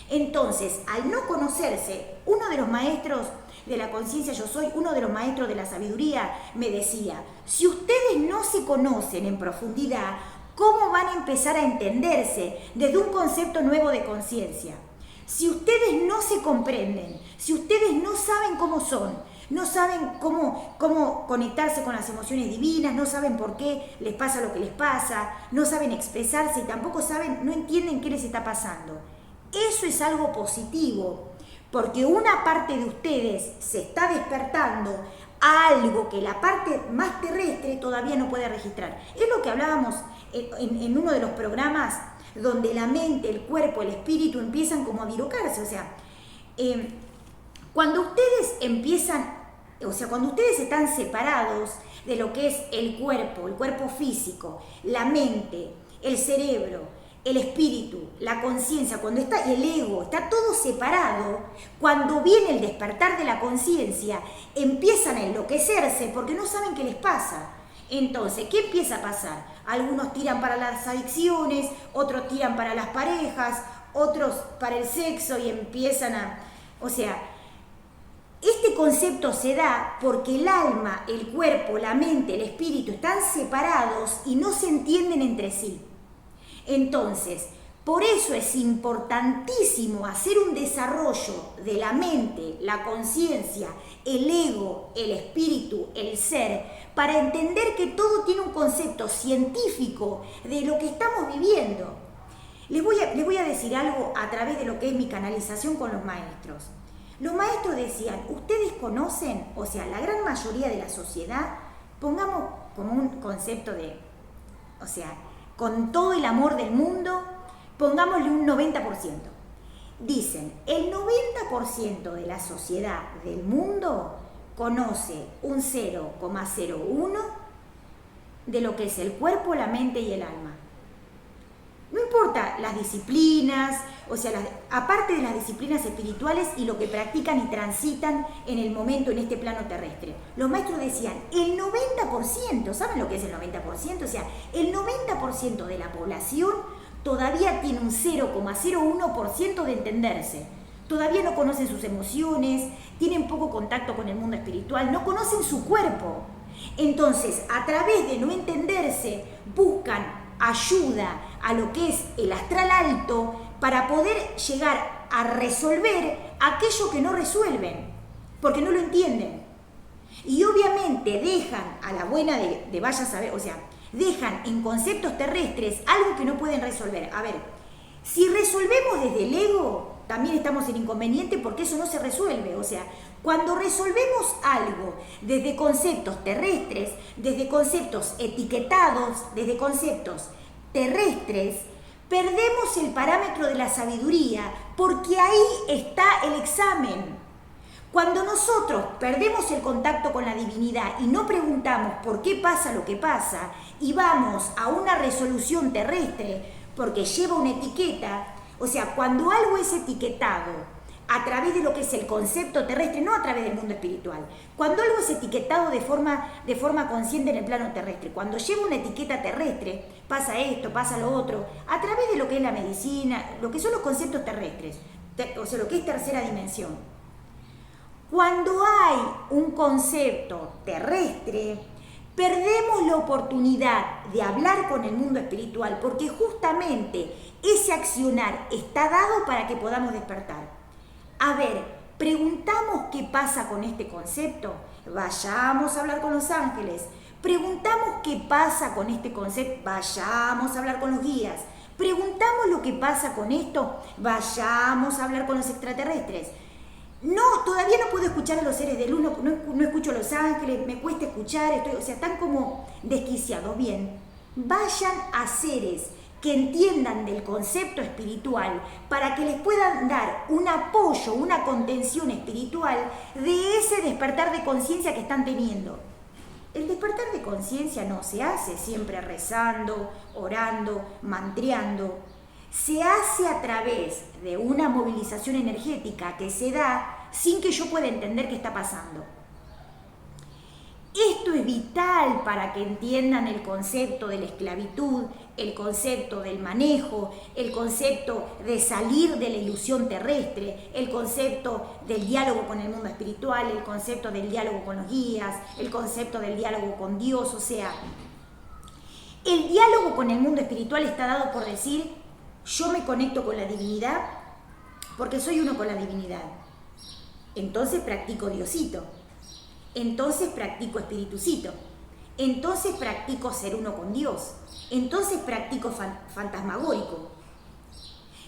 Entonces, al no conocerse, uno de los maestros de la conciencia yo soy, uno de los maestros de la sabiduría, me decía, si ustedes no se conocen en profundidad, ¿cómo van a empezar a entenderse desde un concepto nuevo de conciencia? Si ustedes no se comprenden, si ustedes no saben cómo son, no saben cómo conectarse con las emociones divinas, no saben por qué les pasa lo que les pasa, no saben expresarse y tampoco no entienden qué les está pasando. Eso es algo positivo, porque una parte de ustedes se está despertando a algo que la parte más terrestre todavía no puede registrar. Es lo que hablábamos en uno de los programas donde la mente, el cuerpo, el espíritu empiezan como a dirocarse. O sea, cuando ustedes cuando ustedes están separados de lo que es el cuerpo físico, la mente, el cerebro, el espíritu, la conciencia, cuando está el ego, está todo separado, cuando viene el despertar de la conciencia, empiezan a enloquecerse porque no saben qué les pasa. Entonces, ¿qué empieza a pasar? Algunos tiran para las adicciones, otros tiran para las parejas, otros para el sexo y empiezan a... O sea, este concepto se da porque el alma, el cuerpo, la mente, el espíritu están separados y no se entienden entre sí. Entonces, por eso es importantísimo hacer un desarrollo de la mente, la conciencia, el ego, el espíritu, el ser, para entender que todo tiene un concepto científico de lo que estamos viviendo. Les voy a decir algo a través de lo que es mi canalización con los maestros. Los maestros decían, ustedes conocen, o sea, la gran mayoría de la sociedad, pongamos como un concepto de, o sea, con todo el amor del mundo, pongámosle un 90%. Dicen, el 90% de la sociedad del mundo conoce un 0,01 de lo que es el cuerpo, la mente y el alma. No importa las disciplinas, o sea, aparte de las disciplinas espirituales y lo que practican y transitan en el momento en este plano terrestre. Los maestros decían, el 90%, ¿saben lo que es el 90%? O sea, el 90% de la población todavía tiene un 0,01% de entenderse. Todavía no conocen sus emociones, tienen poco contacto con el mundo espiritual, no conocen su cuerpo. Entonces, a través de no entenderse, buscan ayuda a lo que es el astral alto para poder llegar a resolver aquello que no resuelven, porque no lo entienden. Y obviamente dejan a la buena de vaya a saber, o sea, dejan en conceptos terrestres algo que no pueden resolver. A ver, si resolvemos desde el ego, también estamos en inconveniente porque eso no se resuelve. O sea, cuando resolvemos algo desde conceptos terrestres, desde conceptos etiquetados, desde conceptos terrestres, perdemos el parámetro de la sabiduría porque ahí está el examen. Cuando nosotros perdemos el contacto con la divinidad y no preguntamos por qué pasa lo que pasa y vamos a una resolución terrestre porque lleva una etiqueta, o sea, cuando algo es etiquetado a través de lo que es el concepto terrestre, no a través del mundo espiritual, cuando algo es etiquetado de forma consciente en el plano terrestre, cuando lleva una etiqueta terrestre, pasa esto, pasa lo otro, a través de lo que es la medicina, lo que son los conceptos terrestres, o sea, lo que es tercera dimensión. Cuando hay un concepto terrestre, perdemos la oportunidad de hablar con el mundo espiritual porque justamente ese accionar está dado para que podamos despertar. A ver, preguntamos qué pasa con este concepto, vayamos a hablar con los ángeles. Preguntamos qué pasa con este concepto, vayamos a hablar con los guías. Preguntamos lo que pasa con esto, vayamos a hablar con los extraterrestres. No, todavía no puedo escuchar a los seres de luz, no escucho a los ángeles, me cuesta escuchar, o sea, están como desquiciados. Bien, vayan a seres que entiendan del concepto espiritual para que les puedan dar un apoyo, una contención espiritual de ese despertar de conciencia que están teniendo. El despertar de conciencia no se hace siempre rezando, orando, mantreando. Se hace a través de una movilización energética que se da sin que yo pueda entender qué está pasando. Esto es vital para que entiendan el concepto de la esclavitud, el concepto del manejo, el concepto de salir de la ilusión terrestre, el concepto del diálogo con el mundo espiritual, el concepto del diálogo con los guías, el concepto del diálogo con Dios. O sea, el diálogo con el mundo espiritual está dado por decir: yo me conecto con la divinidad porque soy uno con la divinidad. Entonces practico Diosito. Entonces practico Espiritucito. Entonces practico ser uno con Dios. Entonces practico fantasmagórico.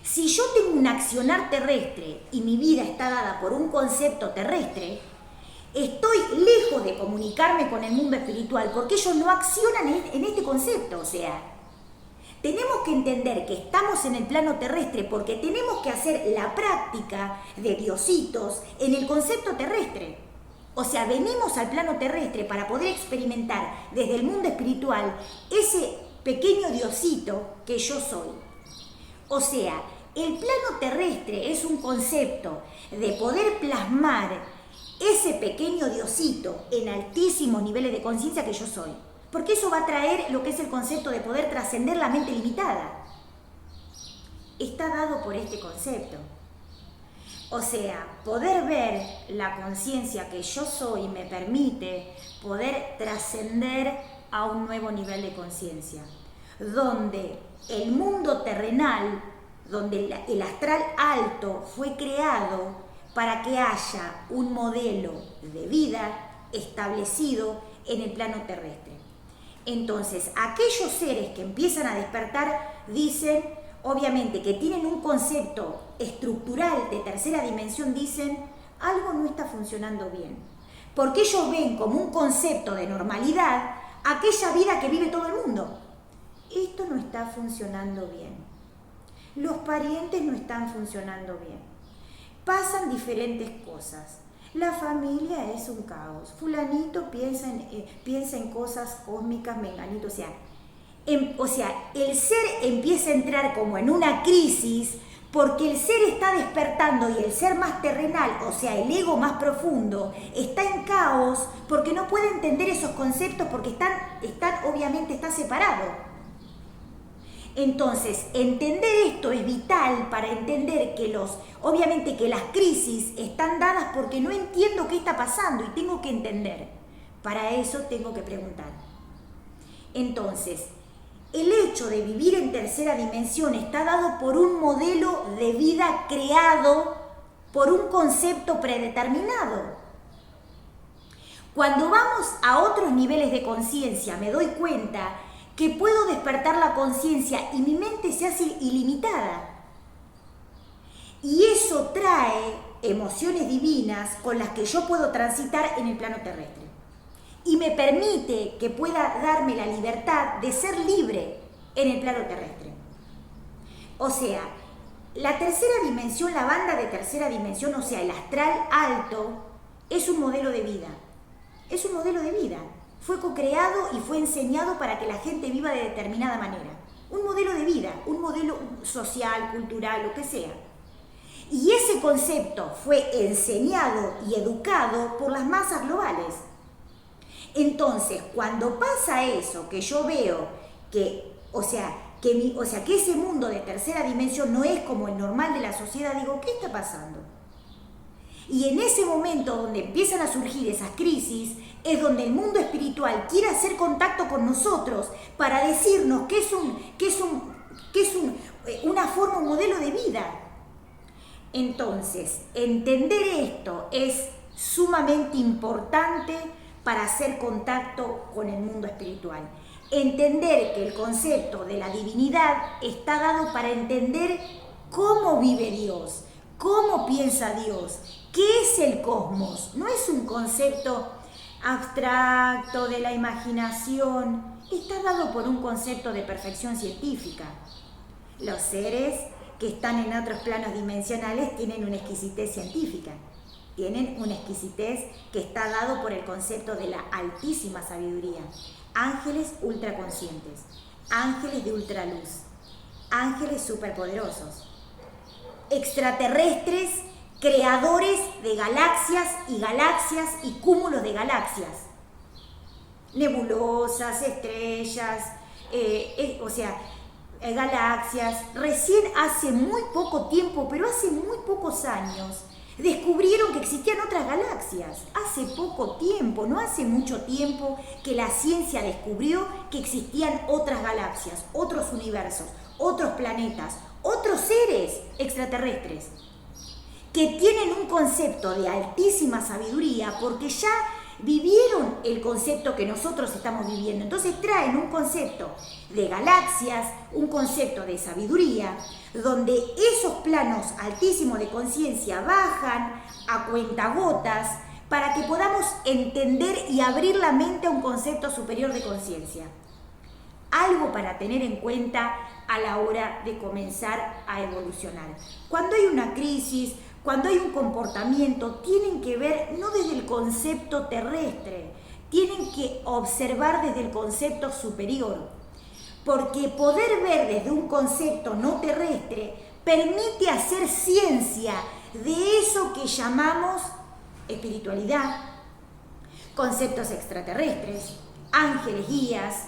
Si yo tengo un accionar terrestre y mi vida está dada por un concepto terrestre, estoy lejos de comunicarme con el mundo espiritual porque ellos no accionan en este concepto. O sea, tenemos que entender que estamos en el plano terrestre porque tenemos que hacer la práctica de Diositos en el concepto terrestre. O sea, venimos al plano terrestre para poder experimentar desde el mundo espiritual ese pequeño Diosito que yo soy. O sea, el plano terrestre es un concepto de poder plasmar ese pequeño Diosito en altísimos niveles de conciencia que yo soy. Porque eso va a traer lo que es el concepto de poder trascender la mente limitada. Está dado por este concepto. O sea, poder ver la conciencia que yo soy me permite poder trascender a un nuevo nivel de conciencia, donde el mundo terrenal, donde el astral alto fue creado para que haya un modelo de vida establecido en el plano terrestre. Entonces, aquellos seres que empiezan a despertar dicen, obviamente, que tienen un concepto estructural de tercera dimensión, dicen, algo no está funcionando bien. Porque ellos ven como un concepto de normalidad aquella vida que vive todo el mundo. Esto no está funcionando bien. Los parientes no están funcionando bien. Pasan diferentes cosas. La familia es un caos. Fulanito piensa en cosas cósmicas, menganito, o sea, el ser empieza a entrar como en una crisis porque el ser está despertando y el ser más terrenal, o sea, el ego más profundo, está en caos porque no puede entender esos conceptos porque obviamente está separado. Entonces, entender esto es vital para entender que obviamente que las crisis están dadas porque no entiendo qué está pasando y tengo que entender. Para eso tengo que preguntar. Entonces, el hecho de vivir en tercera dimensión está dado por un modelo de vida creado por un concepto predeterminado. Cuando vamos a otros niveles de conciencia, me doy cuenta que puedo despertar la conciencia y mi mente se hace ilimitada. Y eso trae emociones divinas con las que yo puedo transitar en el plano terrestre. Y me permite que pueda darme la libertad de ser libre en el plano terrestre. O sea, la tercera dimensión, la banda de tercera dimensión, o sea, el astral alto, es un modelo de vida. Es un modelo de vida. Fue co-creado y fue enseñado para que la gente viva de determinada manera. Un modelo de vida, un modelo social, cultural, lo que sea. Y ese concepto fue enseñado y educado por las masas globales. Entonces, cuando pasa eso, que yo veo que ese mundo de tercera dimensión no es como el normal de la sociedad, digo, ¿qué está pasando? Y en ese momento donde empiezan a surgir esas crisis, es donde el mundo espiritual quiere hacer contacto con nosotros para decirnos que es una forma, un modelo de vida. Entonces, entender esto es sumamente importante para hacer contacto con el mundo espiritual. Entender que el concepto de la divinidad está dado para entender cómo vive Dios, cómo piensa Dios, qué es el cosmos. No es un concepto abstracto de la imaginación está dado por un concepto de perfección científica. Los seres que están en otros planos dimensionales tienen una exquisitez científica, tienen una exquisitez que está dado por el concepto de la altísima sabiduría. Ángeles ultraconscientes, ángeles de ultraluz, ángeles superpoderosos, extraterrestres, creadores de galaxias y cúmulos de galaxias, nebulosas, estrellas, galaxias. Recién hace muy poco tiempo, pero hace muy pocos años, descubrieron que existían otras galaxias. Hace poco tiempo, no hace mucho tiempo, que la ciencia descubrió que existían otras galaxias, otros universos, otros planetas, otros seres extraterrestres que tienen un concepto de altísima sabiduría porque ya vivieron el concepto que nosotros estamos viviendo. Entonces traen un concepto de galaxias, un concepto de sabiduría, donde esos planos altísimos de conciencia bajan a cuentagotas para que podamos entender y abrir la mente a un concepto superior de conciencia. Algo para tener en cuenta a la hora de comenzar a evolucionar. Cuando hay una crisis, cuando hay un comportamiento, tienen que ver no desde el concepto terrestre, tienen que observar desde el concepto superior. Porque poder ver desde un concepto no terrestre permite hacer ciencia de eso que llamamos espiritualidad, conceptos extraterrestres, ángeles guías.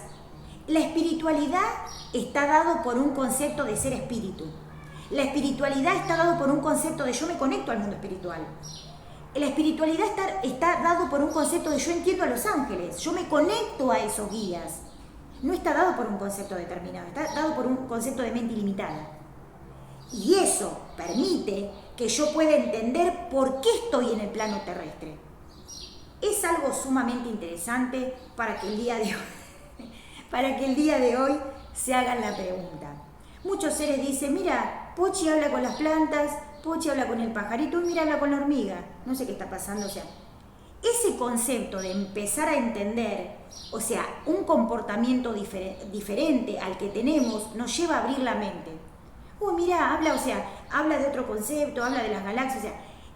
La espiritualidad está dado por un concepto de ser espíritu. La espiritualidad está dado por un concepto de yo me conecto al mundo espiritual. La espiritualidad está dado por un concepto de yo entiendo a los ángeles, yo me conecto a esos guías. No está dado por un concepto determinado, está dado por un concepto de mente ilimitada. Y eso permite que yo pueda entender por qué estoy en el plano terrestre. Es algo sumamente interesante para que el día de hoy se hagan la pregunta. Muchos seres dicen, mira, Pochi habla con las plantas, Pochi habla con el pajarito, y mira, habla con la hormiga. No sé qué está pasando, ese concepto de empezar a entender, un comportamiento diferente al que tenemos, nos lleva a abrir la mente. Mira, habla de otro concepto, habla de las galaxias,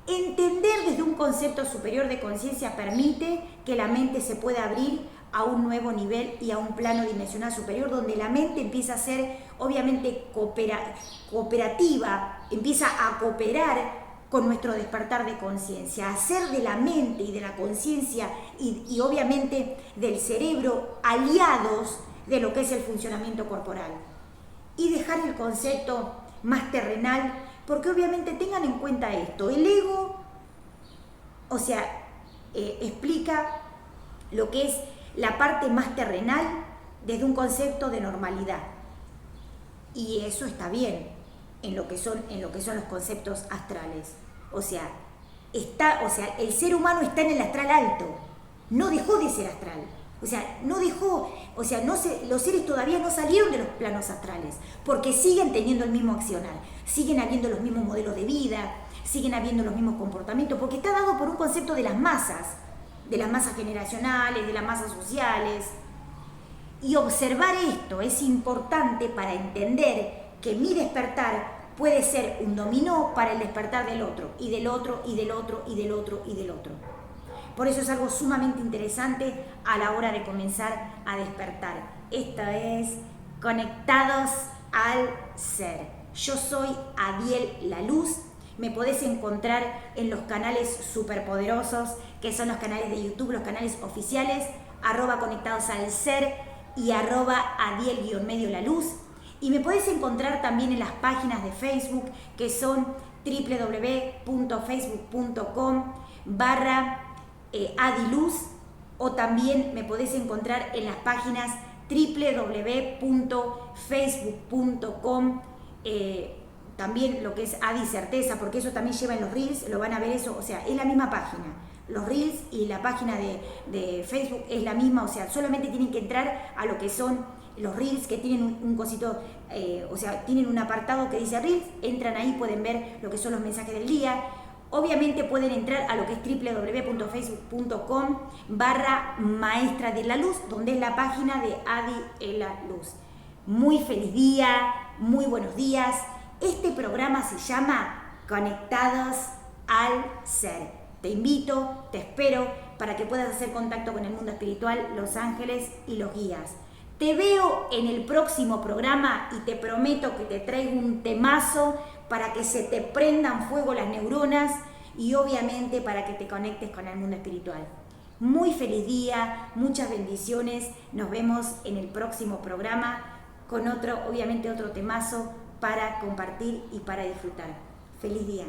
entender desde un concepto superior de conciencia permite que la mente se pueda abrir a un nuevo nivel y a un plano dimensional superior, donde la mente empieza a ser, obviamente, cooperativa, empieza a cooperar con nuestro despertar de conciencia, a hacer de la mente y de la conciencia y obviamente del cerebro aliados de lo que es el funcionamiento corporal. Y dejar el concepto más terrenal, porque obviamente tengan en cuenta esto, el ego, explica lo que es la parte más terrenal desde un concepto de normalidad. Y eso está bien en lo que son los conceptos astrales. El ser humano está en el astral alto, no dejó de ser astral. Los seres todavía no salieron de los planos astrales, porque siguen teniendo el mismo accionar, siguen habiendo los mismos modelos de vida, siguen habiendo los mismos comportamientos, porque está dado por un concepto de las masas generacionales, de las masas sociales. Y observar esto es importante para entender que mi despertar puede ser un dominó para el despertar del otro, y del otro, y del otro, y del otro, y del otro. Por eso es algo sumamente interesante a la hora de comenzar a despertar. Esto es Conectados al Ser. Yo soy Adiel La Luz. Me podés encontrar en los canales superpoderosos, que son los canales de YouTube, los canales oficiales, @Conectados al Ser y @Adiel_La Luz. Y me podés encontrar también en las páginas de Facebook, que son www.facebook.com/Adiluz, o también me podés encontrar en las páginas www.facebook.com, también lo que es Adi Certeza, porque eso también lleva en los Reels, lo van a ver eso, es la misma página. Los Reels y la página de Facebook es la misma, solamente tienen que entrar a lo que son los Reels, que tienen un cosito, tienen un apartado que dice Reels, entran ahí, pueden ver lo que son los mensajes del día, Obviamente pueden entrar a lo que es www.facebook.com/Maestra de la Luz, donde es la página de Adi Ela Luz. Muy feliz día, muy buenos días. Este programa se llama Conectados al Ser. Te invito, te espero para que puedas hacer contacto con el mundo espiritual, los ángeles y los guías. Te veo en el próximo programa y te prometo que te traigo un temazo para que se te prendan fuego las neuronas y obviamente para que te conectes con el mundo espiritual. Muy feliz día, muchas bendiciones. Nos vemos en el próximo programa con otro temazo para compartir y para disfrutar. Feliz día.